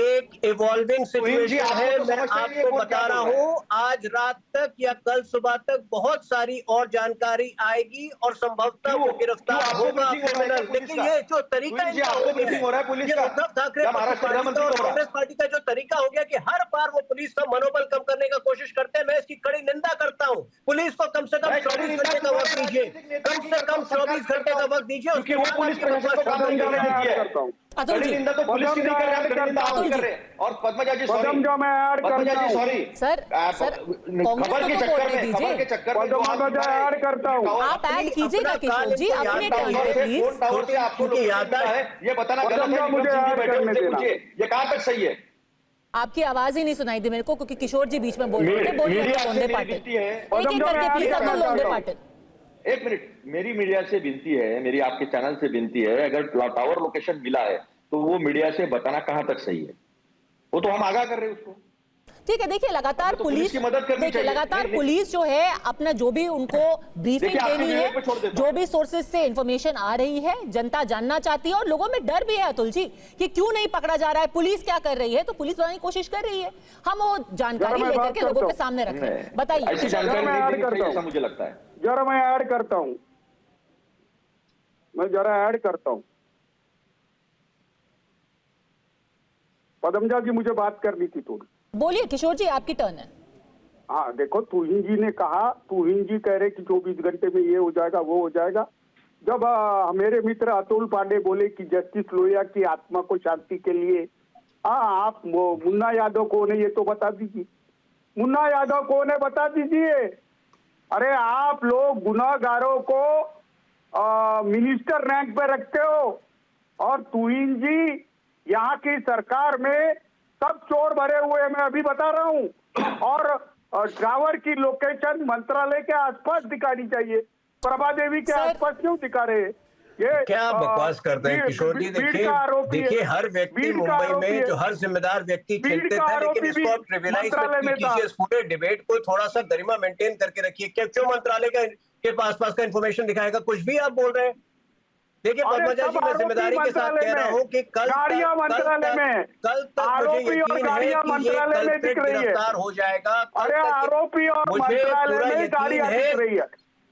एक इवॉल्विंग सिचुएशन है। मैं आपको बता रहा हूं, आज रात तक या कल सुबह तक बहुत सारी और जानकारी आएगी और संभवतः वो गिरफ्तार होगा। लेकिन ये जो तरीका उद्धव ठाकरे और कांग्रेस पार्टी का जो तरीका हो गया कि हर बार वो पुलिस का मनोबल कम करने का कोशिश करते हैं, मैं इसकी कड़ी निंदा करता हूँ। पुलिस को कम से कम 24 घंटे का वक्त दीजिए, कम से कम 24 घंटे का वक्त दीजिए। उसके बाद पुलिस निंदा तो पुलिस की नहीं कर रहे, निंदा आप कर रहे हैं। और पद्मजा जी सॉरी, सर खबर के चक्कर में ऐड करता हूँ। आप ऐड कीजिएगा किशोर जी अपने टर्न पे प्लीज। आपको याद है, ये बताना गलत है, मुझे ये कहां तक सही है? आपकी आवाज ही नहीं सुनाई दी मेरे को, क्योंकि किशोर जी बीच में बोल रहे थे। बोलिए लोंडे पाटिल, एक एक करके प्लीज अतुल लोंडे पाटिल। एक मिनट, मेरी मीडिया से विनती है, मेरी आपके चैनल से विनती है, अगर टावर लोकेशन मिला है तो वो मीडिया से बताना कहां तक सही है। वो तो हम आगाह कर रहे हैं उसको। ठीक है, देखिए लगातार तो पुलिस की मदद करनी देखिए चाहिए। लगातार पुलिस जो है अपना जो भी उनको ब्रीफिंग देनी है, जो भी सोर्सेज से इंफॉर्मेशन आ रही है, जनता जानना चाहती है और लोगों में डर भी है अतुल जी कि क्यों नहीं पकड़ा जा रहा है, पुलिस क्या कर रही है। तो पुलिस बनाने की कोशिश कर रही है, हम वो जानकारी लेकर के लोगों के सामने रख रहे हैं। बताइए। ऐसा मुझे लगता है। जरा मैं ऐड करता हूं, मैं जरा ऐड करता हूं। पद्मजा जी मुझे बात करनी थी थोड़ी। बोलिए किशोर जी, आपकी टर्न है। हाँ देखो, तुहिन जी ने कहा, तुहिन जी कह रहे कि 24 घंटे में ये हो जाएगा वो हो जाएगा। जब मेरे मित्र अतुल पांडे बोले कि जस्टिस लोहिया की आत्मा को शांति के लिए आप मुन्ना यादव कौन है ये तो बता दीजिए, मुन्ना यादव कौन है बता दीजिए। अरे आप लोग गुनाहगारों को मिनिस्टर रैंक पे रखते हो, और तुहिन जी यहाँ की सरकार में सब चोर भरे हुए हैं, मैं अभी बता रहा हूँ। और ड्राइवर की लोकेशन मंत्रालय के आसपास दिखानी चाहिए, प्रभा देवी के आसपास क्यों दिखा रहे हैं? ये क्या बकवास करते हैं किशोर जी। देखिए हर व्यक्ति मुंबई में, जो हर जिम्मेदार व्यक्ति खेलते थे, लेकिन इसको आप ट्रिविलाइज मत कीजिए। इस पूरे डिबेट को थोड़ा सा गरिमा मेंटेन करके रखिए। क्यों मंत्रालय के आसपास का इंफॉर्मेशन दिखाएगा? कुछ भी आप बोल रहे हैं। देखिए पद्मजा जी, मैं जिम्मेदारी के साथ कह रहा हूँ कि कल तक मुझे यकीन है कि ये कल्प्रिट गिरफ्तार हो जाएगा। अरे आरोपी और मंत्रालय में गाड़ियां दिख रही है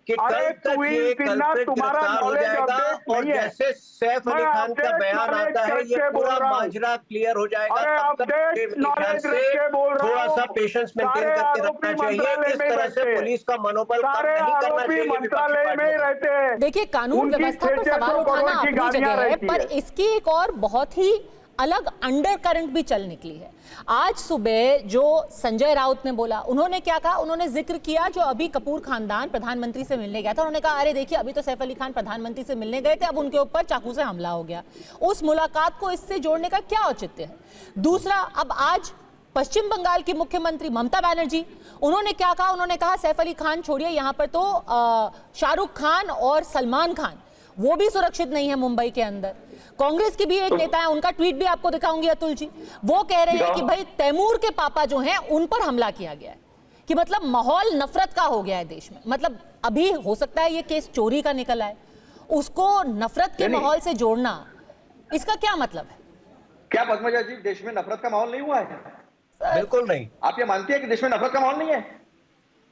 कि कल तक ये कल्प्रिट गिरफ्तार हो जाएगा और जैसे सैफ अली खान का बयान आता है ये पूरा माजरा क्लियर हो जाएगा। तब तक से थोड़ा सा पेशेंस मेंटेन करके रखना चाहिए। इस तरह से पुलिस का मनोबल कम नहीं करना चाहिए। मंत्रालय में रहते हैं। देखिए कानून व्यवस्था पर सवाल उठाना अपनी जगह है, पर इसकी एक और बहुत ही अलग अंडर करंट भी चल निकली है। आज सुबह जो संजय राउत ने बोला, उन्होंने क्या कहा? उन्होंने जिक्र किया जो अभी कपूर खानदान प्रधानमंत्री से मिलने गया था। उन्होंने कहा अरे देखिए अभी तो सैफ अली खान प्रधानमंत्री से मिलने गए थे, अब उनके ऊपर चाकू से हमला हो गया। उस मुलाकात को इससे जोड़ने का क्या औचित्य है? दूसरा, अब आज पश्चिम बंगाल की मुख्यमंत्री ममता बनर्जी, उन्होंने क्या कहा? उन्होंने कहा सैफ अली खान छोड़िए, यहाँ पर तो शाहरुख खान और सलमान खान वो भी सुरक्षित नहीं है मुंबई के अंदर। कांग्रेस की भी एक नेता है, उनका ट्वीट भी आपको दिखाऊंगी अतुल जी, वो कह रहे हैं कि भाई तैमूर के पापा जो हैं उन पर हमला किया गया है, कि मतलब माहौल नफरत का हो गया है देश में। मतलब अभी हो सकता है ये केस चोरी का निकल आए, उसको नफरत के माहौल से जोड़ना, इसका क्या मतलब है? क्या पद्मजा जी देश में नफरत का माहौल नहीं हुआ है? बिल्कुल नहीं। आप ये मानती है कि देश में नफरत का माहौल नहीं है?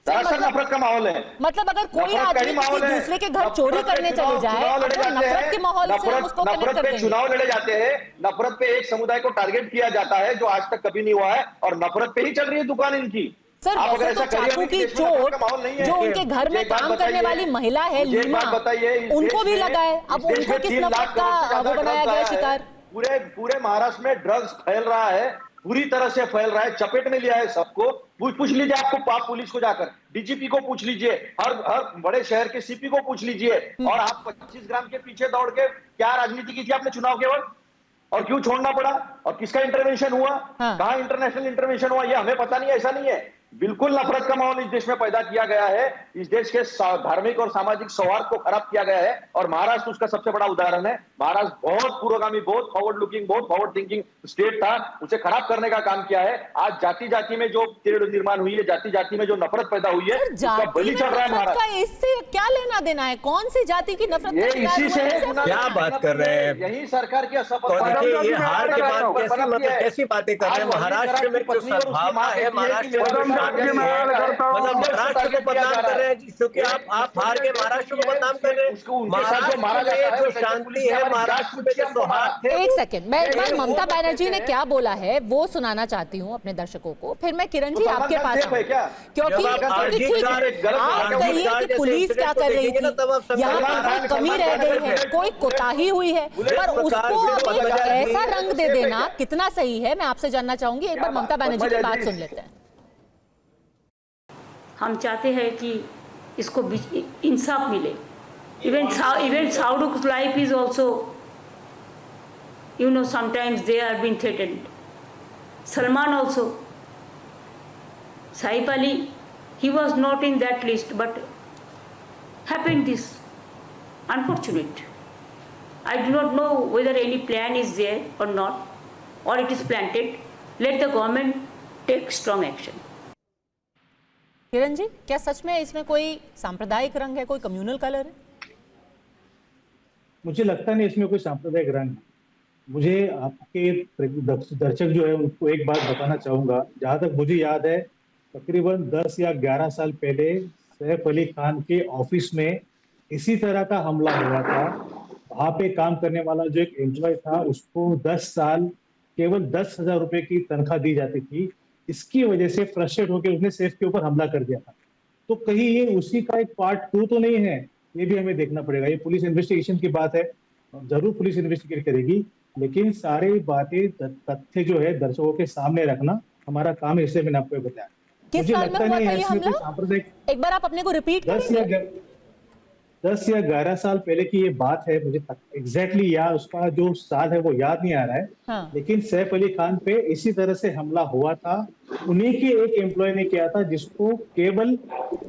दरअसल नफरत का माहौल है। मतलब अगर कोई आदमी किसी दूसरे के घर चोरी करने चले जाए, तो नफरत के माहौल से हम उसको कनेक्ट कर देंगे। चुनाव लड़े जाते हैं, नफरत पे एक समुदाय को टारगेट किया जाता है जो आज तक कभी नहीं हुआ है, और नफरत पे ही चल रही है दुकान इनकी। सर वैसे तो चाकू की चोट जो उनके घर में काम करने वाली महिला है लीमा, उनको भी लगा है। अब उनको किस नफरत का वो बनाया गया शिकार? पूरे महाराष्ट्र में ड्रग्स फैल रहा है, पूरी तरह से फैल रहा है, चपेट में लिया है सबको। पूछ लीजिए आपको, आप पुलिस को जाकर डीजीपी को पूछ लीजिए, हर बड़े शहर के सीपी को पूछ लीजिए। और आप 25 ग्राम के पीछे दौड़ के क्या राजनीति की थी आपने चुनाव के वक्त, और क्यों छोड़ना पड़ा, और किसका इंटरवेंशन हुआ, कहां इंटरनेशनल इंटरवेंशन हुआ, ये हमें पता नहीं है। ऐसा नहीं है, बिल्कुल नफरत का माहौल इस देश में पैदा किया गया है। इस देश के धार्मिक और सामाजिक सौहार्द को खराब किया गया है, और महाराष्ट्र उसका सबसे बड़ा उदाहरण है। महाराष्ट्र बहुत पुरोगामी, बहुत फॉरवर्ड लुकिंग, बहुत फॉरवर्ड थिंकिंग स्टेट था, उसे खराब करने का काम किया है। आज जाति जाति में जो कीड़े निर्माण हुई है, जाति जाति में जो नफरत पैदा हुई है, उसका बलि चढ़ रहा है महाराष्ट्र। इससे क्या लेना देना है? कौन सी जाति की नफरत? इसी से क्या बात कर रहे हैं? यही सरकार की ये हार के बाद कैसी बातें कर रहे हैं? महाराष्ट्र में जो सद्भावना है, महाराष्ट्र मतलब महाराष्ट्र को बदनाम कर रहे हैं, क्योंकि आप हार के महाराष्ट्र को बदनाम कर रहे हैं। महाराष्ट्र में जो शांति है, महाराष्ट्र में जो सौहार्द है। एक सेकंड, मैं एक बार ममता बनर्जी ने क्या बोला है वो सुनाना चाहती हूँ अपने दर्शकों को, फिर मैं किरण जी आपके पास आऊं। क्योंकि आप कहिए कि पुलिस क्या कर रही थी, यहाँ पर कमी रह गई है, कोई कोताही हुई है, पर उसको एक ऐसा रंग दे देना कितना सही है, मैं आपसे जानना चाहूंगी। एक बार ममता बनर्जी की बात सुन लेते हैं। हम चाहते हैं कि इसको इंसाफ मिले। Even Shahrukh life is also, you know, sometimes they are being threatened. Salman also. Saif Ali, he was not in that list, but happened this. Unfortunate. I do not know whether any plan is there or not, or it is planted. Let the government take strong action. Kiran ji, क्या सच में इसमें कोई सांप्रदायिक रंग है, कोई कम्युनल कलर है? मुझे लगता नहीं इसमें कोई सांप्रदायिक रंग है। मुझे आपके दर्शक जो है उनको एक बात बताना चाहूंगा। जहां तक मुझे याद है, तकरीबन 10 या 11 साल पहले सैफ अली खान के ऑफिस में इसी तरह का हमला हुआ था। वहां पे काम करने वाला जो एक एम्प्लॉय था, उसको 10 साल केवल 10,000 रुपए की तनख्वाह दी जाती थी। इसकी वजह से फ्रस्ट्रेट होकर उसने सैफ के ऊपर हमला कर दिया था। तो कहीं ये उसी का एक पार्ट 2 तो नहीं है, ये भी हमें देखना पड़ेगा। ये पुलिस इन्वेस्टिगेशन की बात है, जरूर पुलिस इन्वेस्टिगेट करेगी, लेकिन सारी बातें तथ्य जो है दर्शकों के सामने रखना हमारा काम है। इससे मैंने आपको बताया। किस साल में हुआ था ये हमला? एक बार आप अपने को रिपीट करेंगे? 10 या 11 साल पहले की ये बात है, मुझे एग्जैक्टली याद उसका जो साल है वो याद नहीं आ रहा है। हाँ। लेकिन सैफ अली खान पे इसी तरह से हमला हुआ था। उन्हीं के एक एम्प्लॉय ने किया था जिसको केवल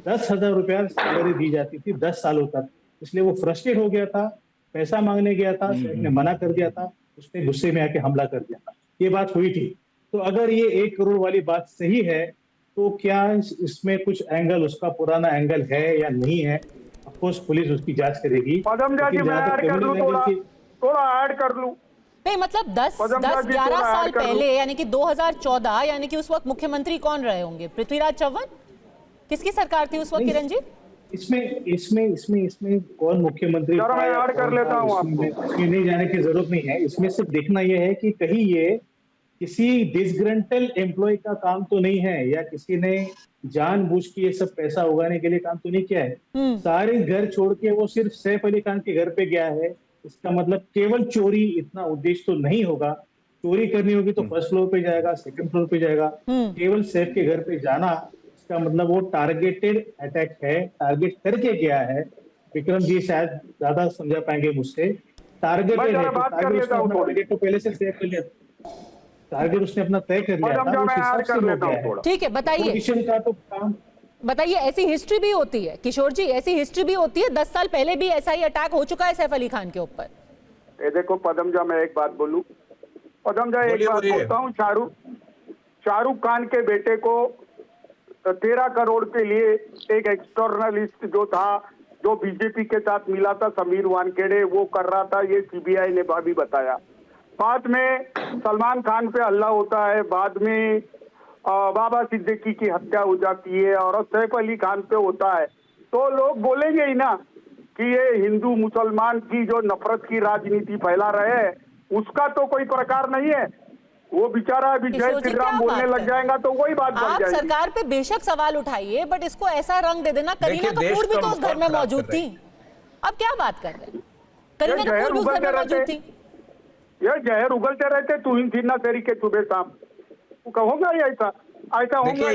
10,000 रुपया सैलरी दी जाती थी 10 सालों तक। इसलिए वो फ्रस्ट्रेट हो गया था, पैसा मांगने गया था, सैफ ने मना कर दिया था, उसने गुस्से में आके हमला कर दिया था। ये बात हुई थी। तो अगर ये 1 करोड़ वाली बात सही है तो क्या इसमें कुछ एंगल, उसका पुराना एंगल है या नहीं है? ऑफकोर्स पुलिस उसकी जांच करेगी। थोड़ा ऐड कर लूं। नहीं मतलब 10-11 साल पहले यानी कि 2014, यानी कि उस वक्त मुख्यमंत्री कौन रहे होंगे? पृथ्वीराज चव्हाण? किसकी सरकार थी उस वक्त किरण जी? इसमें कौन मुख्यमंत्री मैं ऐड कर लेता हूं आपको। इसमें नहीं जाने की जरूरत नहीं है। इसमें सिर्फ देखना यह है कि कहीं ये किसी डिसग्रंटल एम्प्लॉय का काम तो नहीं है, या किसी ने जानबूझ के ये सब पैसा उगाने के लिए काम तो नहीं किया है। सारे घर छोड़ के वो सिर्फ सैफ अली खान के घर पे गया है। इसका मतलब केवल चोरी इतना उद्देश्य तो नहीं होगा। चोरी करनी होगी तो फर्स्ट फ्लोर पे जाएगा, सेकंड फ्लोर पे जाएगा। केवल सैफ के घर पे जाना, इसका मतलब वो टारगेटेड अटैक है, टारगेट करके गया है। विक्रम जी शायद ज्यादा समझा पाएंगे मुझसे। टारगेटेड है, टारगेट तो पहले से तय कर लिया, टारगेट उसने अपना तय कर लिया था, उस हिसाब से हो गया है। ठीक है, बताइए पोजीशन का तो काम बताइए। ऐसी हिस्ट्री भी होती है किशोर जी, ऐसी हिस्ट्री भी होती है। 10 साल पहले भी ऐसा ही अटैक हो चुका है सैफ अली खान के ऊपर। ये देखो पदमजा, मैं एक बात बोलूं। पदमजा एक बात बोलता हूँ, शाहरुख खान के बेटे को 13 करोड़ के लिए एक एक्सटर्नलिस्ट जो था, जो बीजेपी के साथ मिला था, समीर वानखेड़े, वो कर रहा था। ये सीबीआई ने भी बताया। बाद में सलमान खान पे हल्ला होता है, बाद में बाबा सिद्दीकी की हत्या हो जाती है और सैफ अली खान पे होता है। तो लोग बोलेंगे ही ना कि ये हिंदू मुसलमान की जो नफरत की राजनीति फैला रहे हैं, उसका तो कोई प्रकार नहीं है। वो बेचारा अभी जय श्री राम बोलने लग जाएगा तो वही बात बन जाएगी। आप सरकार पे बेशक सवाल उठाइए, बट इसको ऐसा रंग दे देना। करीना कपूर भी तो उस घर में मौजूद थी। अब क्या बात कर रहे हैं? करीना कपूर भी उस घर में मौजूद थी। ये जहर उगलते रहते, तू इन थी तेरी के सुबह शाम। होगा ये ऐसा देखिए,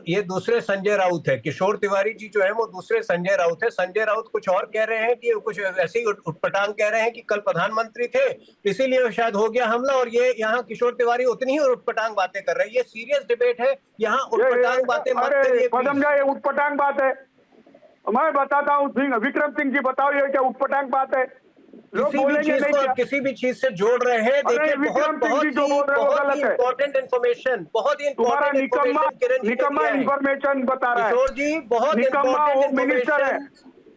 ये दूसरे संजय राउत है। किशोर तिवारी जी जो है वो दूसरे संजय राउत है। संजय राउत कुछ और कह रहे हैं कि कुछ ऐसे ही उटपटांग कह रहे हैं कि कल प्रधानमंत्री थे इसीलिए शायद हो गया हमला, और ये यहाँ किशोर तिवारी उतनी ही उटपटांग बातें कर रहे हैं। ये सीरियस डिबेट है, यहाँ उटपटांग बातें मत करिए। ये उटपटांग बात है। मैं बताता हूँ, विक्रम सिंह जी बताओ, ये क्या उटपटांग बात है? किसी भी चीज से जोड़ रहे हैं। देखिए, बहुत इंपॉर्टेंट इन्फॉर्मेशन, बहुत ही निकम्मा इन्फॉर्मेशन बता रहा है किशोर जी, बहुत इंपॉर्टेंट मिनिस्टर है।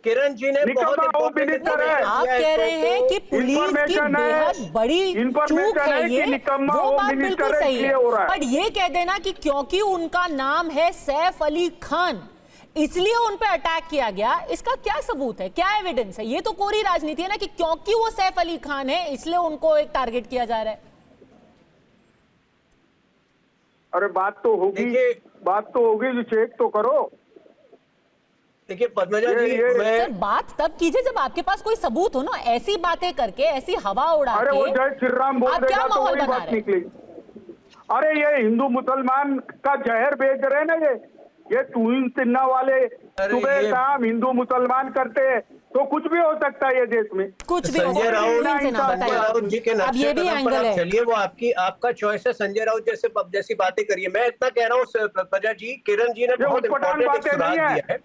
किरण जी ने बहुत मिनिस्टर है। आप कह रहे हैं कि पुलिस की बेहद बड़ी चूक है ये, वो बात बिल्कुल सही है। बट ये कह देना कि क्योंकि उनका नाम है सैफ अली खान इसलिए उन पे अटैक किया गया, इसका क्या सबूत है, क्या एविडेंस है? ये तो कोरी राजनीति है ना कि क्योंकि वो सैफ अली खान है इसलिए उनको एक टारगेट किया जा रहा है। अरे बात तो होगी जो चेक तो करो। देखिए पद्मजा जी, सर बात तब कीजिए जब आपके पास कोई सबूत हो ना। ऐसी बातें करके, ऐसी हवा उड़ा के वो जय श्री राम बोल देगा तो वही बात निकली। अरे ये हिंदू मुसलमान का जहर बेच रहे हैं ना, ये तुहिन सिन्हा वाले सुबह शाम हिंदू मुसलमान करते हैं, तो कुछ भी हो सकता है ये देश में, कुछ भी। संजय राउत जी के अब ये भी एंगल है। चलिए, वो आपका चॉइस है। संजय राउत जैसी बातें करिए। मैं इतना कह रहा हूँ पद्मजा जी, किरण जी ने बहुत इम्पोर्टेंट सुधार दिया है,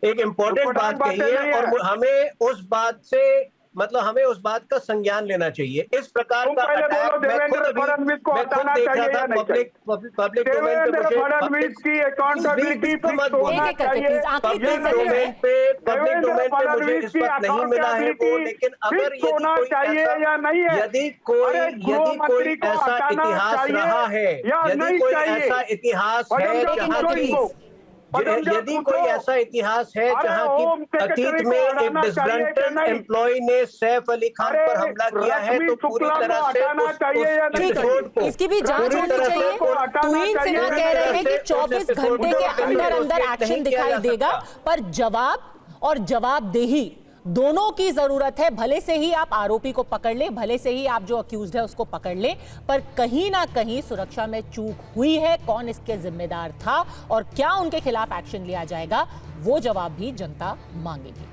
एक इम्पोर्टेंट बात कही है, और हमें उस बात से हमें उस बात का संज्ञान लेना चाहिए। इस प्रकार का अटैक देवेंद्र फडणवीस को हटाना चाहिए या नहीं चाहिए? पब्लिक देवेंद्र फडणवीस की अकाउंटेबिलिटी फिक्स होना चाहिए। पब्लिक डोमेन पे मुझे इस वक्त नहीं मिला है वो, लेकिन अगर यदि कोई ऐसा इतिहास रहा है, यदि कोई ऐसा इतिहास है जहाँ यदि कोई ऐसा इतिहास है जहाँ की अतीत में एक डिसग्रंटेड एम्प्लॉय ने सैफ अली खान पर हमला किया है, तो पूरी तरह से इसकी भी जांच होनी चाहिए। तुहिन सिन्हा कह रहे हैं कि 24 घंटे के अंदर एक्शन दिखाई देगा, पर जवाब और जवाबदेही दोनों की जरूरत है। भले से ही आप आरोपी को पकड़ ले, भले से ही आप जो अक्यूज्ड है उसको पकड़ ले, पर कहीं ना कहीं सुरक्षा में चूक हुई है। कौन इसके जिम्मेदार था और क्या उनके खिलाफ एक्शन लिया जाएगा, वो जवाब भी जनता मांगेगी।